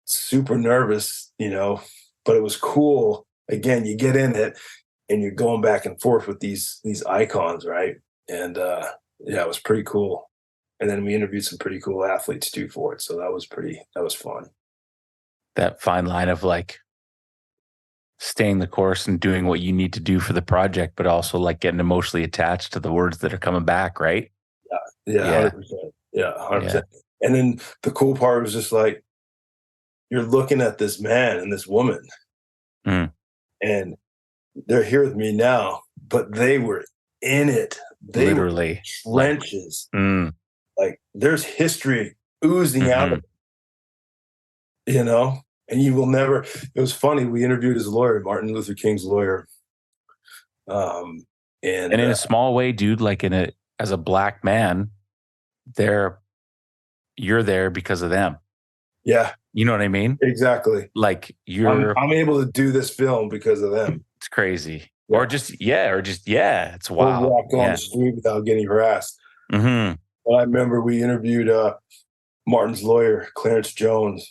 Speaker 2: super nervous, you know, but it was cool. Again, you get in it and you're going back and forth with these icons, right? And yeah, it was pretty cool. And then we interviewed some pretty cool athletes too for it. So that was fun.
Speaker 1: That fine line of like staying the course and doing what you need to do for the project, but also like getting emotionally attached to the words that are coming back, right?
Speaker 2: Yeah,
Speaker 1: Yeah.
Speaker 2: 100%. Yeah,
Speaker 1: Yeah.
Speaker 2: 100%. And then the cool part was just like, you're looking at this man and this woman,
Speaker 1: Mm.
Speaker 2: and they're here with me now, but they were in it. They were
Speaker 1: Literally. Like,
Speaker 2: trenches.
Speaker 1: mm,
Speaker 2: Like, there's history oozing out of
Speaker 1: mhm.
Speaker 2: it, you know? And you will never. It was funny. We interviewed his lawyer, Martin Luther King's lawyer. Um,
Speaker 1: And
Speaker 2: and
Speaker 1: in a small way, dude, like as a black man, they're you're there because of them.
Speaker 2: yeah,
Speaker 1: You know what I mean?
Speaker 2: exactly.
Speaker 1: Like
Speaker 2: I'm able to do this film because of them.
Speaker 1: it's crazy.
Speaker 2: Yeah.
Speaker 1: Or just, it's
Speaker 2: Or
Speaker 1: wild.
Speaker 2: walk on
Speaker 1: Yeah.
Speaker 2: the street without getting harassed.
Speaker 1: Mm-hmm.
Speaker 2: Well, I remember we interviewed Martin's lawyer, Clarence Jones,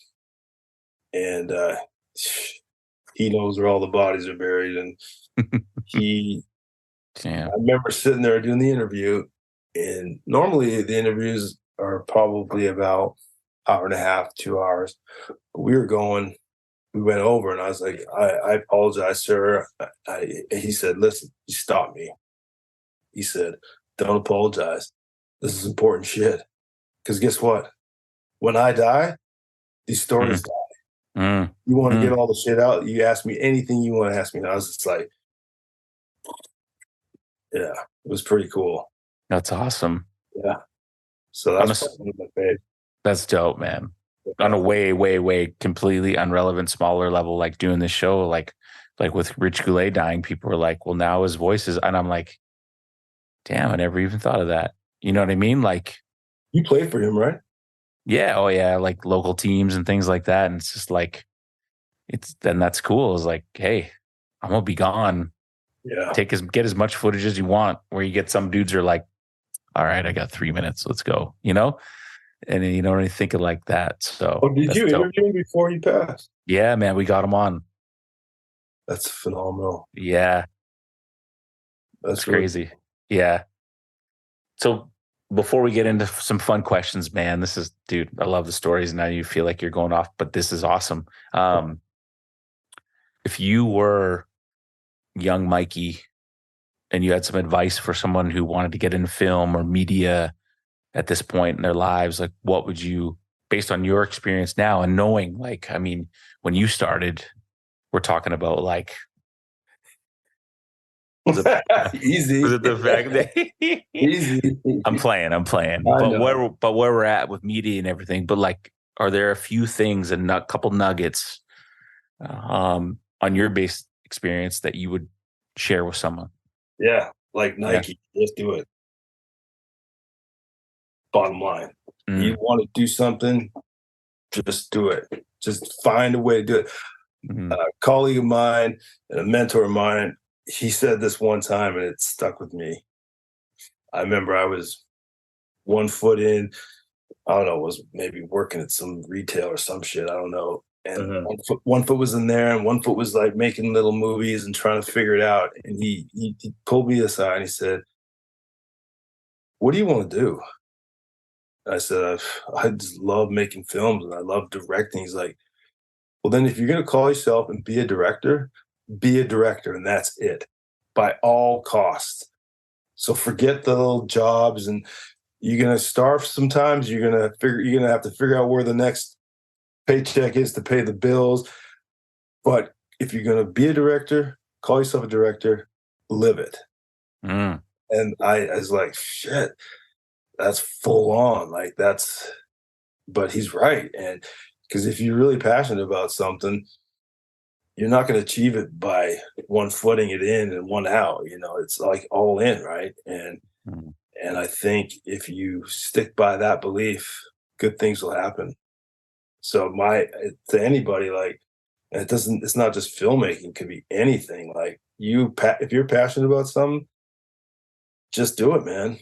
Speaker 2: and he knows where all the bodies are buried. And
Speaker 1: Yeah.
Speaker 2: I remember sitting there doing the interview, and normally the interviews are probably about hour and a half, 2 hours. But we went over, and I was like, I apologize, sir. He said, listen, he stopped me. He said, don't apologize. This is important shit. Because guess what? When I die, these stories die.
Speaker 1: Mm.
Speaker 2: You want to
Speaker 1: Mm.
Speaker 2: get all the shit out, you ask me anything you want to ask me. And I was just like, yeah, it was pretty cool.
Speaker 1: That's awesome.
Speaker 2: Yeah. So
Speaker 1: On
Speaker 2: that's
Speaker 1: a,
Speaker 2: probably my favorite.
Speaker 1: that's dope, man. On a way, way, way completely unrelevant, smaller level, like doing this show, like with Rich Goulet dying, people were like, well, now his voice is, and I'm like, damn, I never even thought of that. You know what I mean? Like,
Speaker 2: You played for him, right?
Speaker 1: yeah, oh yeah, like local teams and things like that. And it's just like, then that's cool. It's like, hey, I'm gonna be gone.
Speaker 2: Yeah.
Speaker 1: Get as much footage as you want, where you get some dudes are like, all right, I got 3 minutes, let's go, you know? And then you don't really think of like that. So
Speaker 2: Oh, did
Speaker 1: that's
Speaker 2: you
Speaker 1: dope.
Speaker 2: interview him before he passed?
Speaker 1: Yeah, man, we got him on.
Speaker 2: That's phenomenal.
Speaker 1: Yeah.
Speaker 2: That's
Speaker 1: crazy. Yeah. So before we get into some fun questions, man, dude, I love the stories. Now you feel like you're going off, but this is awesome. If you were young Mikey and you had some advice for someone who wanted to get into film or media at this point in their lives, like what would you, based on your experience now and knowing, like, I mean, when you started, we're talking about like,
Speaker 2: easy.
Speaker 1: was it the fact that
Speaker 2: Easy.
Speaker 1: I'm playing, but where we're at with media and everything, but like, are there a few things and a couple nuggets on your base experience that you would share with someone?
Speaker 2: Yeah, like Nike, just do it. Bottom line, you want to do something, just do it. Just find a way to do it. A colleague of mine and a mentor of mine, he said this one time and it stuck with me. I remember I was 1 foot in, I don't know, was maybe working at some retail or some shit, I don't know. And one foot was in there and 1 foot was like making little movies and trying to figure it out. And he pulled me aside and he said, "What do you want to do?" I said, "I just love making films and I love directing." He's like, "Well, then if you're going to call yourself and be a director, and that's it, by all costs. So forget the little jobs, and you're going to starve sometimes. You're going to have to figure out where the next paycheck is to pay the bills. But if you're going to be a director, call yourself a director, live it." And I was like, shit, that's full on. Like but he's right. And because if you're really passionate about something, you're not going to achieve it by one footing it in and one out. It's like all in, right? And I think if you stick by that belief, good things will happen. So to anybody, like, it's not just filmmaking, it could be anything. Like if you're passionate about something, just do it, man.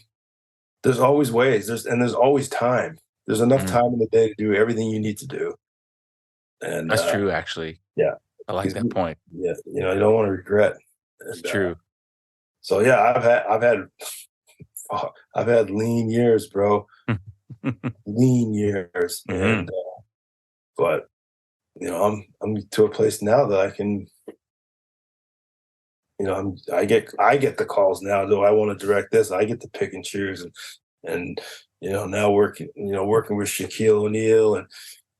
Speaker 2: There's always ways. There's always time. There's enough time in the day to do everything you need to do. And
Speaker 1: that's true, actually.
Speaker 2: Yeah.
Speaker 1: I like that point.
Speaker 2: Yeah. You don't want to regret.
Speaker 1: It's true.
Speaker 2: So yeah, I've had lean years, bro. Lean years. And but I'm to a place now that I can, I get the calls now. Do I want to direct this? I get to pick and choose, and now working with Shaquille O'Neal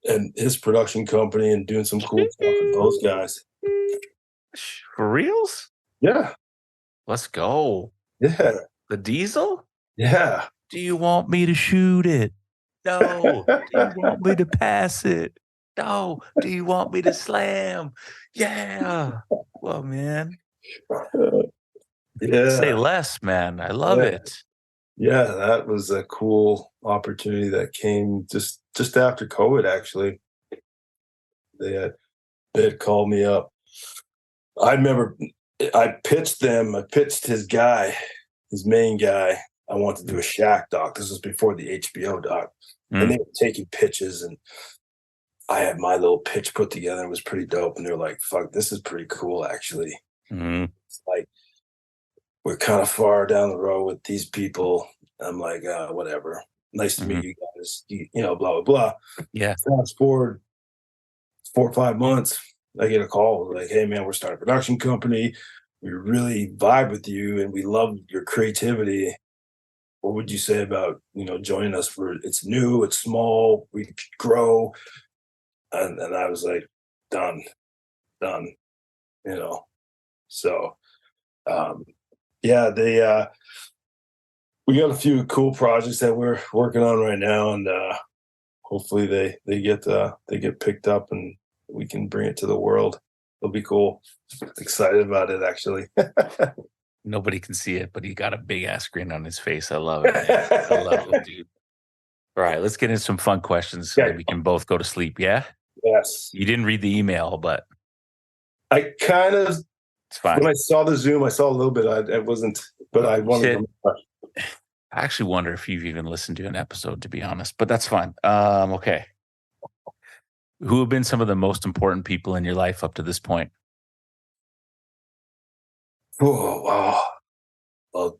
Speaker 2: and his production company and doing some cool stuff with those guys.
Speaker 1: For reals?
Speaker 2: Yeah.
Speaker 1: Let's go.
Speaker 2: Yeah.
Speaker 1: The Diesel?
Speaker 2: Yeah.
Speaker 1: Do you want me to shoot it? No. Do you want me to pass it? No. Do you want me to slam? Yeah. Well, man.
Speaker 2: Yeah.
Speaker 1: Say less, man. I love it.
Speaker 2: Yeah, that was a cool opportunity that came just after COVID, actually. They had called me up. I remember I pitched his main guy. I wanted to do a Shaq doc. This was before the HBO doc. And they were taking pitches, and I had my little pitch put together. It was pretty dope. And they're like, fuck, this is pretty cool, actually. It's like, we're kind of far down the road with these people. I'm like, whatever. Nice to meet you guys. Blah, blah, blah.
Speaker 1: Yeah.
Speaker 2: Fast forward 4 or 5 months, I get a call like, "Hey, man, we're starting a production company. We really vibe with you, and we love your creativity. What would you say about joining us it's new, it's small, we grow?" And I was like, done. So yeah, we got a few cool projects that we're working on right now, and hopefully they get picked up and we can bring it to the world. It'll be cool. Excited about it, actually.
Speaker 1: Nobody can see it, but he got a big ass grin on his face. I love it, man. I love it, dude. All right, let's get into some fun questions so that we can both go to sleep. Yeah?
Speaker 2: Yes.
Speaker 1: You didn't read the email, but
Speaker 2: I kind of,
Speaker 1: it's fine.
Speaker 2: When I saw the Zoom, I saw a little bit. I wasn't, but I wanted to.
Speaker 1: I actually wonder if you've even listened to an episode, to be honest, but that's fine. Okay. Who have been some of the most important people in your life up to this point?
Speaker 2: Oh, wow. Well,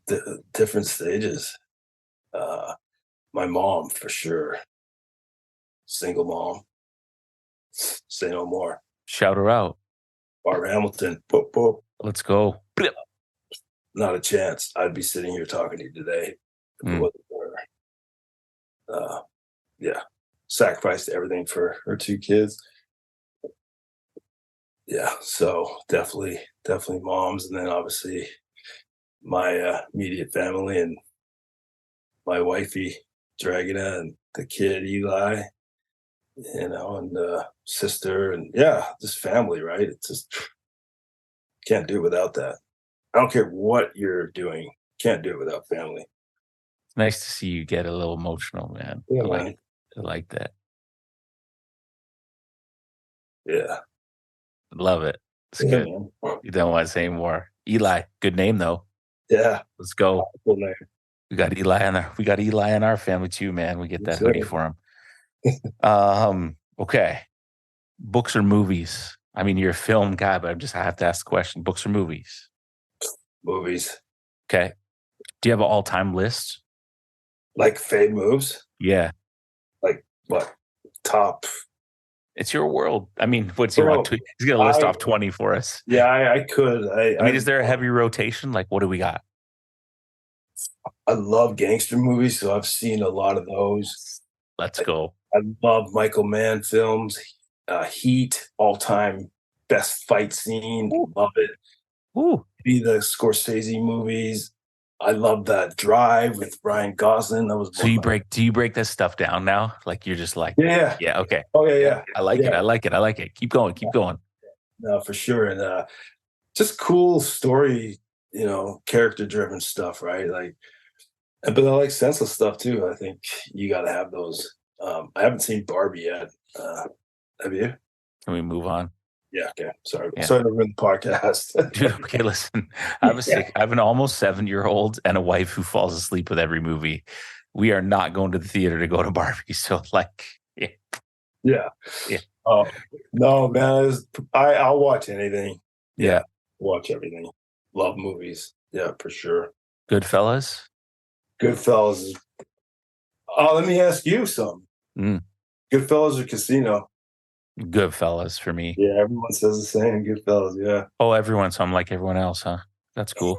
Speaker 2: different stages. My mom, for sure. Single mom. Say no more.
Speaker 1: Shout her out.
Speaker 2: Barbara Hamilton. Boop, boop.
Speaker 1: Let's go.
Speaker 2: Not a chance. I'd be sitting here talking to you today if it wasn't for her. Yeah. Sacrificed everything for her 2 kids. Yeah. So definitely moms. And then obviously my immediate family and my wifey, Dragona, and the kid, Eli, and sister, and just family, right? It's just can't do it without that. I don't care what you're doing. Can't do it without family.
Speaker 1: It's nice to see you get a little emotional, man.
Speaker 2: Yeah,
Speaker 1: I like that.
Speaker 2: Yeah.
Speaker 1: Love it. It's good. Man. You don't want to say more. Eli, good name though.
Speaker 2: Yeah.
Speaker 1: Let's go.
Speaker 2: Cool name.
Speaker 1: We got Eli in our family too, man. We get that hoodie for him. Okay. Books or movies? I mean, you're a film guy, but I have to ask the question. Books or movies?
Speaker 2: Movies.
Speaker 1: Okay. Do you have an all-time list?
Speaker 2: Like fave moves?
Speaker 1: Yeah.
Speaker 2: Like what? Top.
Speaker 1: It's your world. I mean, what's your he's going to list off 20 for us.
Speaker 2: Yeah, I could.
Speaker 1: I mean, is there a heavy rotation? Like, what do we got?
Speaker 2: I love gangster movies, so I've seen a lot of those.
Speaker 1: Let's go.
Speaker 2: I love Michael Mann films. Heat, all-time best fight scene.
Speaker 1: Ooh.
Speaker 2: Love it.
Speaker 1: Ooh.
Speaker 2: Be the Scorsese movies. I love that Drive with Ryan Gosling. That was
Speaker 1: so do you break this stuff down now? Like you're just like
Speaker 2: yeah
Speaker 1: okay.
Speaker 2: Oh yeah.
Speaker 1: I like it. Keep going.
Speaker 2: No, for sure. And just cool story, character driven stuff, right? Like, but I like senseless stuff too. I think you got to have those. I haven't seen Barbie yet. Have you?
Speaker 1: Can we move on?
Speaker 2: Yeah. Okay. Sorry to ruin the podcast.
Speaker 1: Dude, okay, listen. I have an almost 7-year-old and a wife who falls asleep with every movie. We are not going to the theater to go to Barbie. So
Speaker 2: Yeah. Oh no, man! I'll watch anything.
Speaker 1: Yeah.
Speaker 2: Watch everything. Love movies. Yeah, for sure.
Speaker 1: Goodfellas.
Speaker 2: Let me ask you something. Goodfellas or Casino?
Speaker 1: Goodfellas for me.
Speaker 2: Yeah, everyone says the same. Goodfellas, yeah.
Speaker 1: Oh, everyone. So I'm like everyone else, huh? That's cool.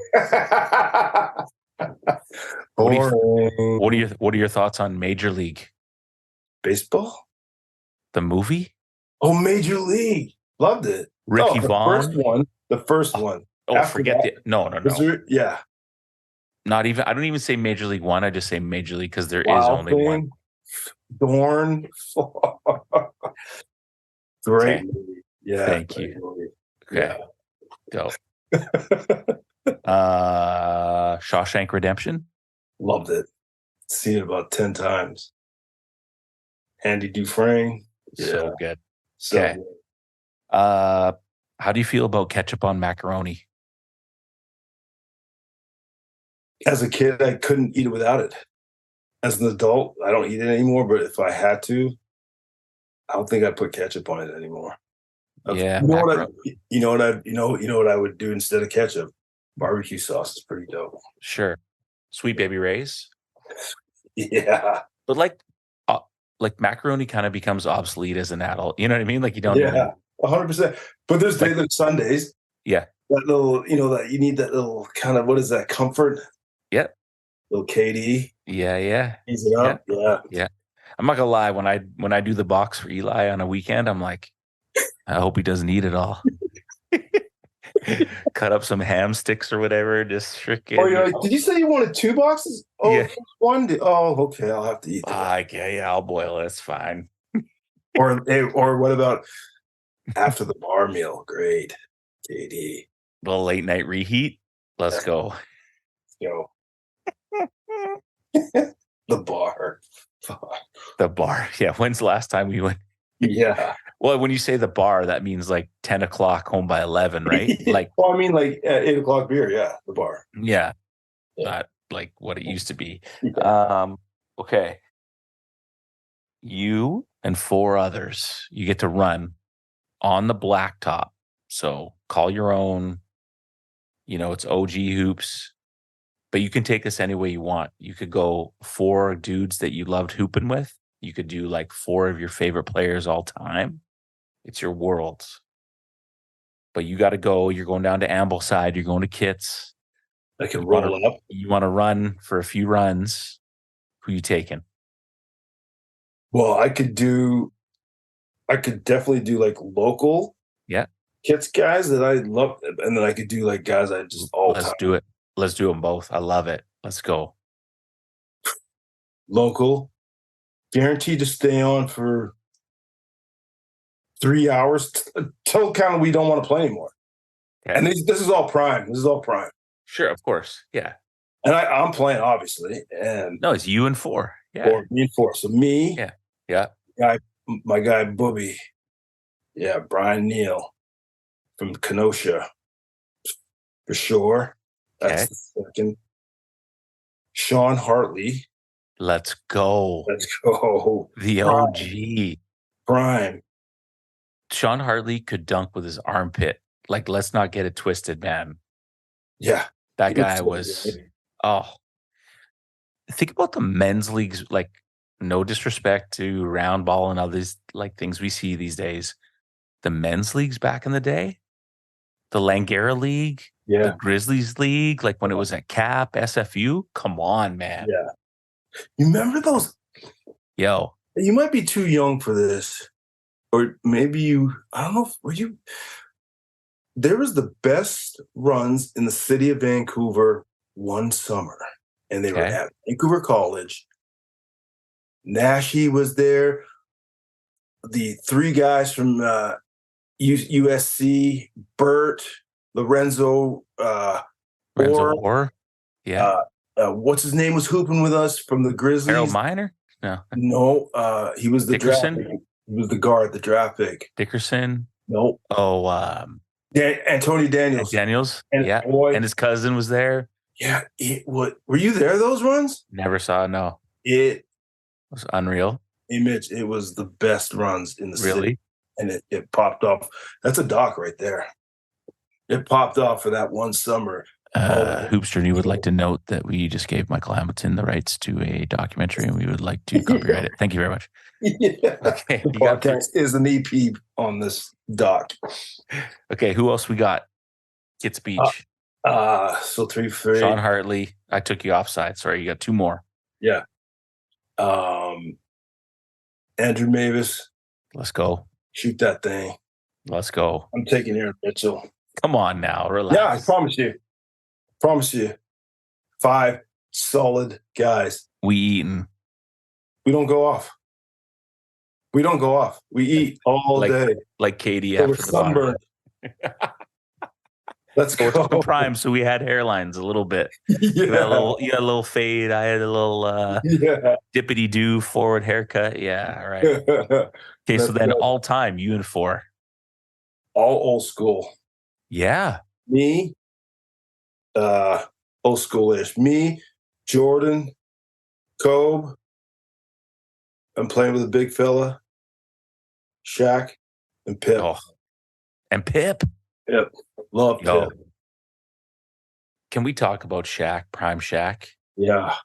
Speaker 1: What are your thoughts on Major League
Speaker 2: Baseball?
Speaker 1: The movie?
Speaker 2: Oh, Major League. Loved it.
Speaker 1: Ricky Vaughn.
Speaker 2: The first one.
Speaker 1: Oh, forget that. No.
Speaker 2: Yeah.
Speaker 1: Not even. I don't even say Major League One. I just say Major League because there is only one.
Speaker 2: Dorn. Great movie. Yeah.
Speaker 1: Thank you.
Speaker 2: Movie.
Speaker 1: Okay. Go. Shawshank Redemption.
Speaker 2: Loved it. Seen it about 10 times. Andy Dufresne.
Speaker 1: So good.
Speaker 2: Okay.
Speaker 1: How do you feel about ketchup on macaroni?
Speaker 2: As a kid, I couldn't eat it without it. As an adult, I don't eat it anymore, but if I had to, I don't think I'd put ketchup on it anymore.
Speaker 1: Yeah.
Speaker 2: You know what I would do instead of ketchup? Barbecue sauce is pretty dope.
Speaker 1: Sure. Sweet Baby Ray's.
Speaker 2: Yeah.
Speaker 1: But like macaroni kind of becomes obsolete as an adult. You know what I mean? Like you don't.
Speaker 2: Yeah, 100%. But there's Sundays.
Speaker 1: Yeah.
Speaker 2: That little, that you need that little kind of, what is that? Comfort.
Speaker 1: Yeah.
Speaker 2: Little KD.
Speaker 1: Yeah.
Speaker 2: Ease it up.
Speaker 1: Yeah. I'm not gonna lie. When I do the box for Eli on a weekend, I'm like, I hope he doesn't eat it all. Cut up some ham sticks or whatever. Just freaking.
Speaker 2: Oh, yeah. Did you say you wanted 2 boxes? Oh, yeah. One. Oh, okay. I'll have to eat that.
Speaker 1: Yeah. I'll boil it. It's fine.
Speaker 2: or what about after the bar meal? Great, KD.
Speaker 1: The late night reheat. Let's go.
Speaker 2: Yo. The bar.
Speaker 1: The bar. Yeah. When's the last time we went?
Speaker 2: Yeah.
Speaker 1: Well, when you say the bar, that means like 10 o'clock, home by 11, right? Like,
Speaker 2: well, I mean, like 8 o'clock beer. Yeah, the bar.
Speaker 1: Yeah, not like what it used to be. Okay, you and 4 others, you get to run on the blacktop. So call your own. It's OG hoops. But you can take this any way you want. You could go 4 dudes that you loved hooping with. You could do like 4 of your favorite players all time. It's your world. But you got to go. You're going down to Ambleside. You're going to Kits.
Speaker 2: I can roll up.
Speaker 1: You want to run for a few runs. Who you taking?
Speaker 2: Well, I could definitely do like local Kits guys that I love, and then I could do like guys I just all
Speaker 1: Let's
Speaker 2: time.
Speaker 1: do it. Let's do them both. I love it. Let's go.
Speaker 2: Local, guaranteed to stay on for 3 hours till kind of we don't want to play anymore. Okay. And this is all prime. This is all prime.
Speaker 1: Sure, of course. Yeah.
Speaker 2: And I'm playing, obviously. And
Speaker 1: no, it's you and 4. Yeah.
Speaker 2: Me and 4. So me.
Speaker 1: Yeah. Yeah.
Speaker 2: My guy, Booby. Yeah. Brian Neal from Kenosha. For sure. That's the second. Sean Hartley.
Speaker 1: Let's go.
Speaker 2: Let's go.
Speaker 1: The OG.
Speaker 2: Prime.
Speaker 1: Sean Hartley could dunk with his armpit. Like, let's not get it twisted, man.
Speaker 2: Yeah.
Speaker 1: That guy was, think about the men's leagues, like, no disrespect to round ball and all these like things we see these days. The men's leagues back in the day, the Langara League, the Grizzlies League, like when it was at Cap, SFU. Come on, man.
Speaker 2: Yeah. You remember those?
Speaker 1: Yo.
Speaker 2: You might be too young for this. Or maybe I don't know, were you? There was the best runs in the city of Vancouver one summer. And they were at Vancouver College. Nash was there. The 3 guys from USC, Bert, Lorenzo
Speaker 1: Orr. Yeah.
Speaker 2: What's his name was hooping with us from the Grizzlies?
Speaker 1: Harold Miner?
Speaker 2: No, he was the
Speaker 1: Dickerson?
Speaker 2: draft pick. He was the guard, the draft pick.
Speaker 1: Dickerson?
Speaker 2: Nope.
Speaker 1: Oh,
Speaker 2: Antonio Daniels.
Speaker 1: And and his cousin was there.
Speaker 2: Yeah. Were you there those runs?
Speaker 1: Never saw. No.
Speaker 2: It
Speaker 1: was unreal.
Speaker 2: Hey, Mitch, it was the best runs in the
Speaker 1: city. Really?
Speaker 2: And it popped off. That's a doc right there. It popped off for that one summer.
Speaker 1: Hopz Journey would like to note that we just gave Michael Hamilton the rights to a documentary, and we would like to copyright it. Thank you very much.
Speaker 2: Yeah. Okay, the podcast is an EP on this doc.
Speaker 1: Okay, who else we got? Kits Beach.
Speaker 2: So 3 for 3.
Speaker 1: Sean Hartley. I took you offside. Sorry, you got 2 more.
Speaker 2: Yeah. Andrew Mavis.
Speaker 1: Let's go.
Speaker 2: Shoot that thing.
Speaker 1: Let's go.
Speaker 2: I'm taking Aaron Mitchell.
Speaker 1: Come on now, relax.
Speaker 2: Yeah, I promise you. 5 solid guys.
Speaker 1: We eating.
Speaker 2: We don't go off. We eat all day.
Speaker 1: Like Katie after the sunburn.
Speaker 2: Let's go.
Speaker 1: Prime, so we had hairlines a little bit. You had a little fade. I had a little dippity do forward haircut. Yeah, all right. Okay, so then all time, you and 4.
Speaker 2: All old school.
Speaker 1: Yeah.
Speaker 2: Me, old schoolish. Me, Jordan, Kobe. I'm playing with a big fella. Shaq and Pip.
Speaker 1: Oh. And Pip?
Speaker 2: Yep. Love Pip.
Speaker 1: Can we talk about Shaq, Prime Shaq?
Speaker 2: Yeah.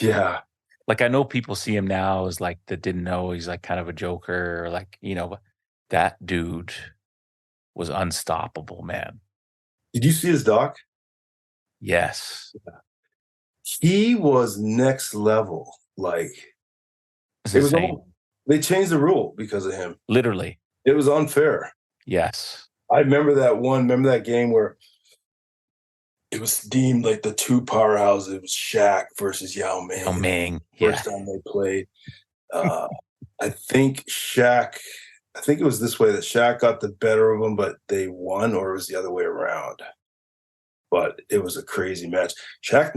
Speaker 2: Yeah.
Speaker 1: Like, I know people see him now as like that didn't know he's like kind of a joker, or like, but that dude was unstoppable, man.
Speaker 2: Did you see his doc?
Speaker 1: Yes.
Speaker 2: He was next level. Like, they changed the rule because of him.
Speaker 1: Literally.
Speaker 2: It was unfair.
Speaker 1: Yes.
Speaker 2: I remember that game where it was deemed like the 2 powerhouses. It was Shaq versus Yao Ming.
Speaker 1: Yao Ming.
Speaker 2: First time they played. I think it was this way, that Shaq got the better of them, but they won, or it was the other way around. But it was a crazy match. Shaq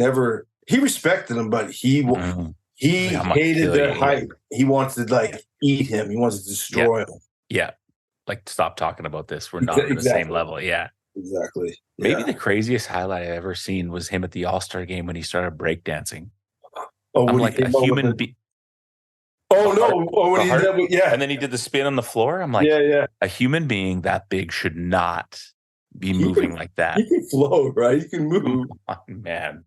Speaker 2: he respected him, but he hated their hype. He wanted to eat him. He wanted to destroy him.
Speaker 1: Yeah. Like, stop talking about this. We're not on the same level. Yeah.
Speaker 2: Exactly.
Speaker 1: Maybe the craziest highlight I ever seen was him at the All-Star game when he started breakdancing.
Speaker 2: Oh,
Speaker 1: I'm like, a human being.
Speaker 2: Oh, no. Oh, when he did,
Speaker 1: and then he did the spin on the floor. I'm like, a human being that big should not be moving like that.
Speaker 2: You can float, right? You can move.
Speaker 1: Oh, man.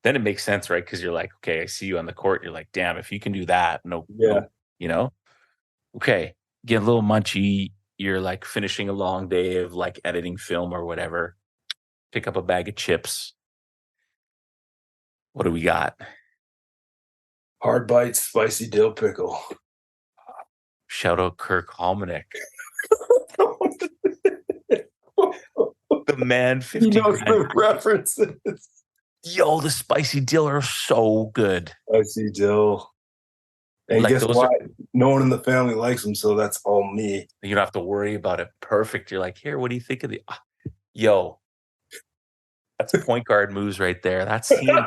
Speaker 1: Then it makes sense, right? Because you're like, okay, I see you on the court. You're like, damn, if you can do that, no, you know? Okay, get a little munchy. You're like finishing a long day of like editing film or whatever. Pick up a bag of chips. What do we got?
Speaker 2: Hard bite, spicy dill pickle.
Speaker 1: Shout out Kirk Halmanick. The man 50
Speaker 2: the references.
Speaker 1: Yo, the spicy dill are so good.
Speaker 2: Spicy dill. And like guess what? No one in the family likes them, so that's all me.
Speaker 1: You don't have to worry about it. Perfect. You're like, here, what do you think of the... Yo, that's point guard moves right there. That's him.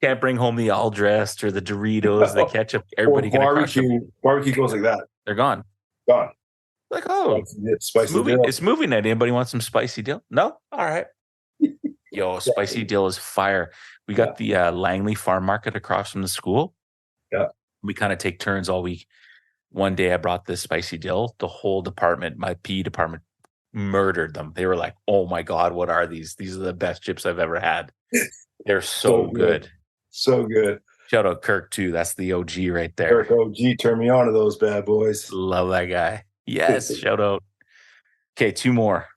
Speaker 1: Can't bring home the all dressed or the Doritos, the ketchup. Everybody gonna crush them.
Speaker 2: Barbecue goes like that.
Speaker 1: They're gone.
Speaker 2: Gone.
Speaker 1: Like, oh,
Speaker 2: spicy dill.
Speaker 1: It's moving night. Anybody want some spicy dill? No? All right. Yo, spicy dill is fire. We got the Langley Farm Market across from the school.
Speaker 2: Yeah.
Speaker 1: We kind of take turns all week. One day I brought this spicy dill. The whole department, my PE department, murdered them. They were like, oh my God, what are these? These are the best chips I've ever had. They're so good.
Speaker 2: So good.
Speaker 1: Shout out Kirk too. That's the OG right there.
Speaker 2: Kirk OG, turn me on to those bad boys.
Speaker 1: Love that guy. Yes, shout out. Okay, 2 more.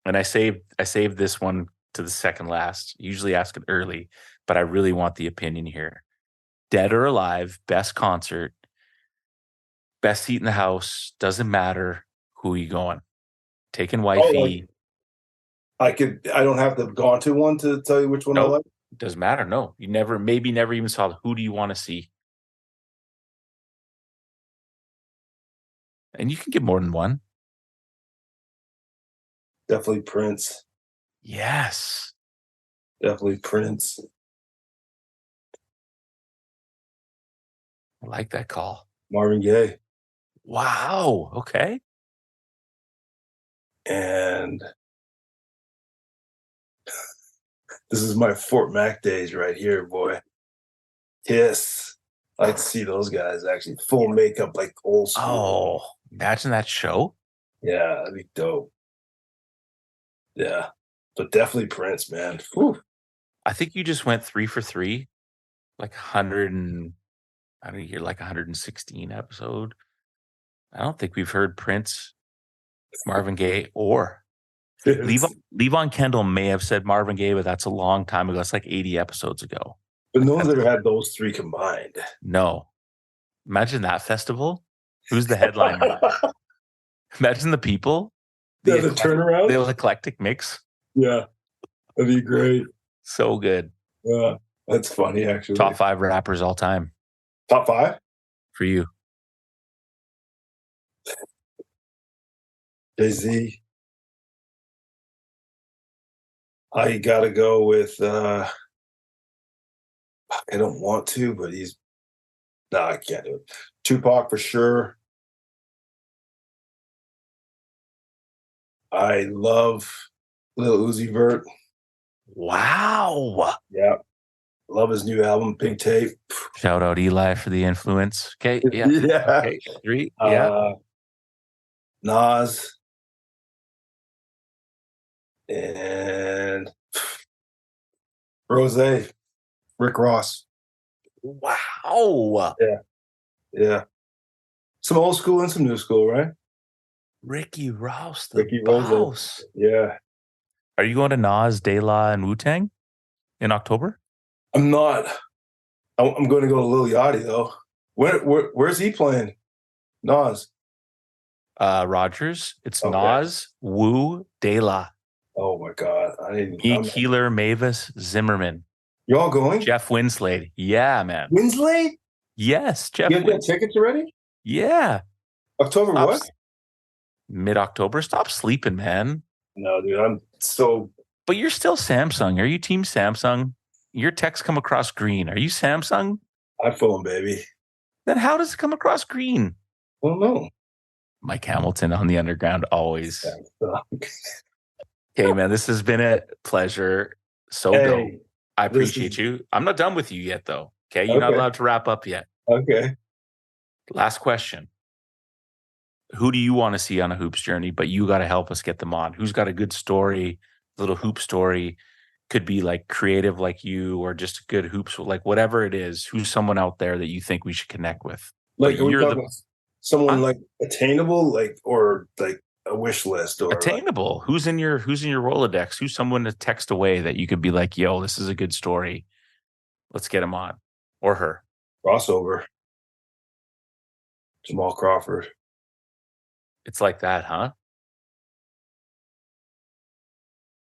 Speaker 1: And I saved this one to the second last. Usually ask it early, but I really want the opinion here. Dead or alive, best concert, best seat in the house, doesn't matter. Who are you going? Taking wifey.
Speaker 2: I don't have to go to one to tell you which one I like.
Speaker 1: It doesn't matter. No, you never even saw who do you want to see? And you can get more than one.
Speaker 2: Definitely Prince.
Speaker 1: Yes.
Speaker 2: Definitely Prince.
Speaker 1: I like that call.
Speaker 2: Marvin Gaye.
Speaker 1: Wow. Okay.
Speaker 2: And this is my Fort Mac days right here, boy. Yes. I like to see those guys actually. Full makeup, like old school.
Speaker 1: Oh, imagine that show.
Speaker 2: Yeah, that'd be dope. Yeah. But definitely Prince, man. Whew.
Speaker 1: I think you just went 3 for 3, like 100 and I don't hear like 116 episode. I don't think we've heard Prince, Marvin Gaye, or Levon Kendall may have said Marvin Gaye, but that's a long time ago. It's like 80 episodes ago.
Speaker 2: But no one's ever had those 3 combined.
Speaker 1: No. Imagine that festival. Who's the headliner? Imagine the people.
Speaker 2: The turnaround.
Speaker 1: The eclectic mix.
Speaker 2: Yeah. That'd be great.
Speaker 1: So good.
Speaker 2: Yeah. That's funny, actually.
Speaker 1: Top 5 rappers all time.
Speaker 2: Top 5?
Speaker 1: For you.
Speaker 2: Jay-Z. I gotta go with I don't want to, but I can't do it. Tupac for sure. I love Lil Uzi Vert.
Speaker 1: Wow.
Speaker 2: Yeah. Love his new album, Pink Tape.
Speaker 1: Shout out Eli for the influence. Okay. Yeah.
Speaker 2: Yeah.
Speaker 1: Okay. 3. Yeah.
Speaker 2: Nas. And Rose. Rick Ross.
Speaker 1: Wow.
Speaker 2: Yeah. Yeah. Some old school and some new school, right?
Speaker 1: Ricky Ross,
Speaker 2: Ricky Rose. Yeah.
Speaker 1: Are you going to Nas, De La, and Wu-Tang in October?
Speaker 2: I'm not. I'm going to go to Lil Yachty, though. Where's he playing? Nas.
Speaker 1: Rogers. It's okay. Nas, Wu, De La.
Speaker 2: Oh, my God.
Speaker 1: Keeler, Mavis, Zimmerman.
Speaker 2: You all going?
Speaker 1: Jeff Winslade. Yeah, man.
Speaker 2: Winslade?
Speaker 1: Yes, Jeff.
Speaker 2: You have tickets already?
Speaker 1: Yeah.
Speaker 2: October what?
Speaker 1: Mid-October. Stop sleeping, man.
Speaker 2: No, dude, I'm so...
Speaker 1: But you're still Samsung. Are you team Samsung? Your text come across green. Are you Samsung?
Speaker 2: iPhone, baby.
Speaker 1: Then how does it come across green?
Speaker 2: I don't know.
Speaker 1: Mike Hamilton on the underground always. Okay, man, this has been a pleasure. So dope. I appreciate you. I'm not done with you yet, though. Okay, you're not allowed to wrap up yet.
Speaker 2: Okay.
Speaker 1: Last question. who do you want to see on a hoops journey? But you got to help us get them on. Who's got a good story, little hoop story? Could be like creative like you, or just a good hoops, like whatever it is. Who's someone out there that you think we should connect with?
Speaker 2: Like,
Speaker 1: But
Speaker 2: are we
Speaker 1: you're
Speaker 2: talking
Speaker 1: the
Speaker 2: about someone
Speaker 1: huh?
Speaker 2: like attainable, like, or like a wish list, or like,
Speaker 1: Attainable. Who's in your Rolodex? Who's someone to text away that you could be like, yo, this is a good story. Let's get him on, or her.
Speaker 2: crossover? Jamal Crawford.
Speaker 1: It's like that, huh?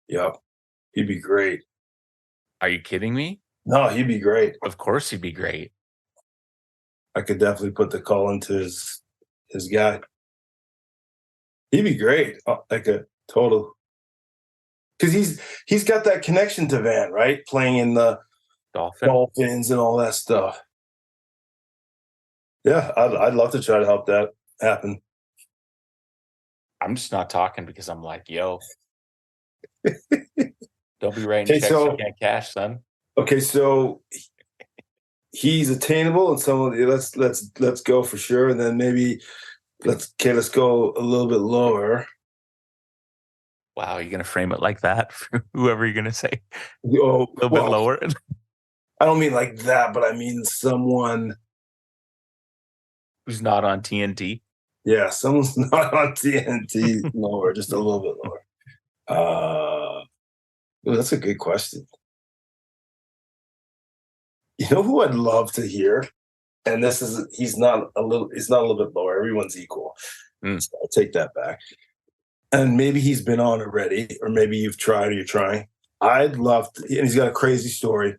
Speaker 2: Yep. He'd be great.
Speaker 1: Are you kidding me?
Speaker 2: No, he'd be great.
Speaker 1: Of course he'd be great.
Speaker 2: I could definitely put the call into his guy. He'd be great. Like a total, because he's got that connection to Van, right? Playing in the
Speaker 1: Dolphin.
Speaker 2: Dolphins and all that stuff. Yeah, I'd love to try to help that happen.
Speaker 1: I'm just not talking because I'm like, yo, don't be writing
Speaker 2: Okay,
Speaker 1: checks
Speaker 2: so
Speaker 1: you can't cash, son.
Speaker 2: okay, so he's attainable, and someone let's go for sure, and then maybe let's go a little bit lower.
Speaker 1: Wow, you're gonna frame it like that for whoever you're gonna say.
Speaker 2: Oh,
Speaker 1: A little bit lower.
Speaker 2: I don't mean like that, but I mean someone.
Speaker 1: Who's not on TNT?
Speaker 2: Yeah, someone's not on TNT lower, just a little bit lower. That's a good question. You know who I'd love to hear? And he's not a little bit lower. Everyone's equal.
Speaker 1: Mm.
Speaker 2: So I'll take that back. And maybe he's been on already, or maybe you've tried or you're trying. I'd love to, and he's got a crazy story.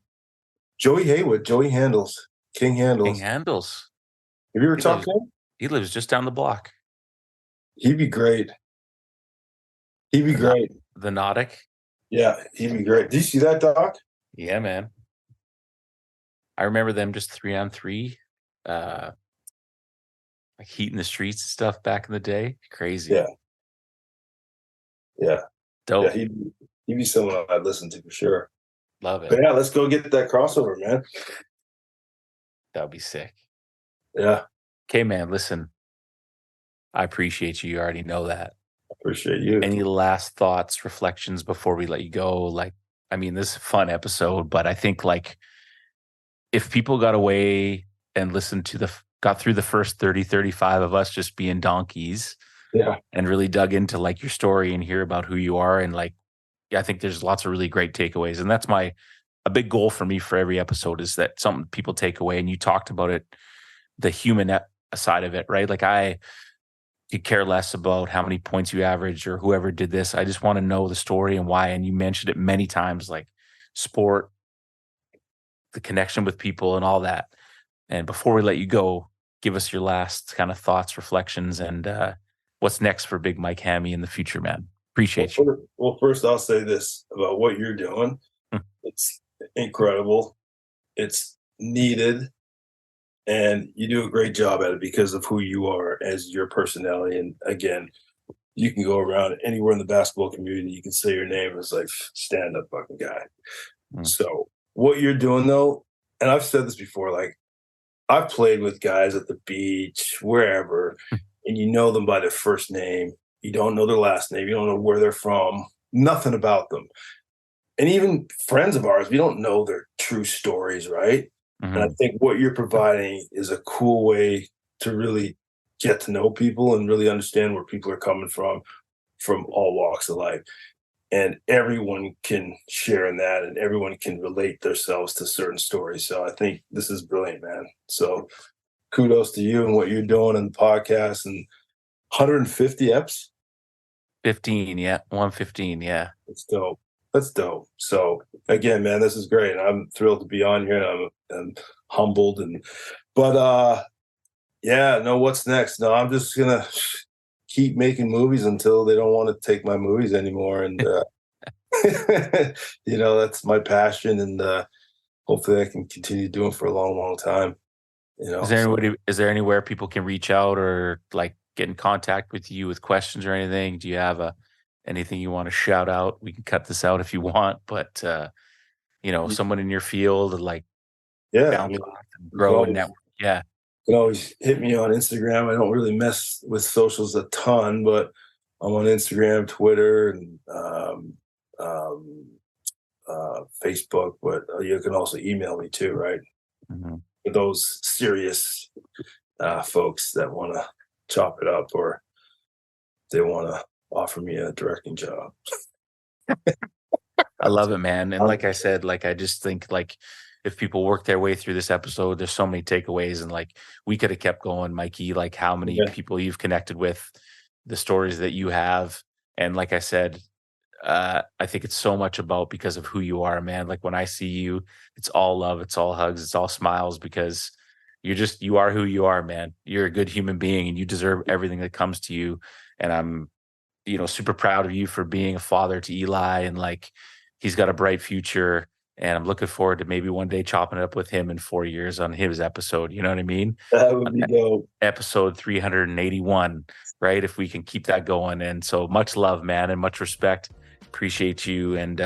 Speaker 2: Joey Haywood, Joey Handles, King Handles.
Speaker 1: King Handles.
Speaker 2: Have you ever talked to him?
Speaker 1: He lives just down the block.
Speaker 2: He'd be great. He'd be great.
Speaker 1: The Nautic.
Speaker 2: Yeah, he'd be great. Did you see that, Doc?
Speaker 1: Yeah, man. I remember them just 3-on-3, like heating the streets and stuff back in the day. Crazy.
Speaker 2: Yeah. Yeah.
Speaker 1: Dope.
Speaker 2: Yeah, he'd be someone I'd listen to for sure.
Speaker 1: Love it.
Speaker 2: But yeah, let's go get that crossover, man.
Speaker 1: That would be sick.
Speaker 2: Yeah.
Speaker 1: Okay, man, listen. I appreciate you. You already know that.
Speaker 2: Appreciate you.
Speaker 1: Any last thoughts, reflections before we let you go? Like, I mean, this is a fun episode, but I think like if people got away and got through the first 30, 35 of us just being donkeys,
Speaker 2: yeah,
Speaker 1: and really dug into like your story and hear about who you are, and like, I think there's lots of really great takeaways. And that's a big goal for me for every episode is that something people take away. And you talked about it, the human side of it, right? Like I could care less about how many points you averaged or whoever did this. I just want to know the story and why. And you mentioned it many times, like sport, the connection with people and all that. And before we let you go, give us your last kind of thoughts, reflections, and what's next for Big Mike Hammy in the future, man. Appreciate you.
Speaker 2: Well, first I'll say this about what you're doing. It's incredible. It's needed. And you do a great job at it because of who you are as your personality. And again, you can go around anywhere in the basketball community, you can say your name. It's like, stand up fucking guy. So what you're doing though, and I've said this before, like I've played with guys at the beach, wherever, and you know them by their first name. You don't know their last name. You don't know where they're from, nothing about them. And even friends of ours, we don't know their true stories, right?
Speaker 1: Mm-hmm.
Speaker 2: And I think what you're providing is a cool way to really get to know people and really understand where people are coming from all walks of life. And everyone can share in that, and everyone can relate themselves to certain stories. So I think this is brilliant, man. So kudos to you and what you're doing in the podcast. And 150 eps?
Speaker 1: 15, yeah. 115, yeah.
Speaker 2: That's dope. So again, man, this is great. I'm thrilled to be on here, and I'm humbled. What's next? No, I'm just gonna keep making movies until they don't want to take my movies anymore. And that's my passion, and hopefully I can continue doing it for a long, long time.
Speaker 1: Is there anywhere people can reach out or like get in contact with you with questions or anything? Do you have anything you want to shout out? We can cut this out if you want, but someone in your field, like
Speaker 2: yeah,
Speaker 1: grow and network. Yeah.
Speaker 2: You can always hit me on Instagram. I don't really mess with socials a ton, but I'm on Instagram, Twitter, and Facebook. But you can also email me too, right?
Speaker 1: Mm-hmm.
Speaker 2: For those serious folks that want to chop it up, or they want to offer me a directing job.
Speaker 1: I love it, man. And like I said, like, I just think, like, if people work their way through this episode, there's so many takeaways, and like, we could have kept going, Mikey, like how many people you've connected with, the stories that you have. And like I said, I think it's so much about because of who you are, man. Like, when I see you, it's all love, it's all hugs, it's all smiles, because you are who you are, man. You're a good human being, and you deserve everything that comes to you. And I'm, super proud of you for being a father to Eli, and like, he's got a bright future. And I'm looking forward to maybe one day chopping it up with him in 4 years on his episode. You know what I mean?
Speaker 2: That would be dope.
Speaker 1: Episode 381, right? If we can keep that going. And so, much love, man, and much respect. Appreciate you, and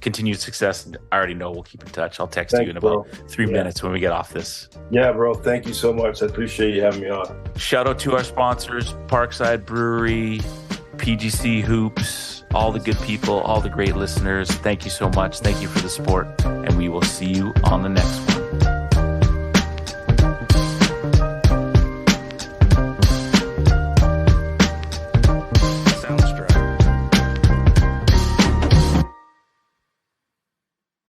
Speaker 1: continued success. I already know we'll keep in touch. I'll text you in about 3 minutes when we get off this.
Speaker 2: Yeah, bro. Thank you so much. I appreciate you having me on.
Speaker 1: Shout out to our sponsors, Parkside Brewery, PGC Hoops, all the good people, all the great listeners. Thank you so much. Thank you for the support, and we will see you on the next one.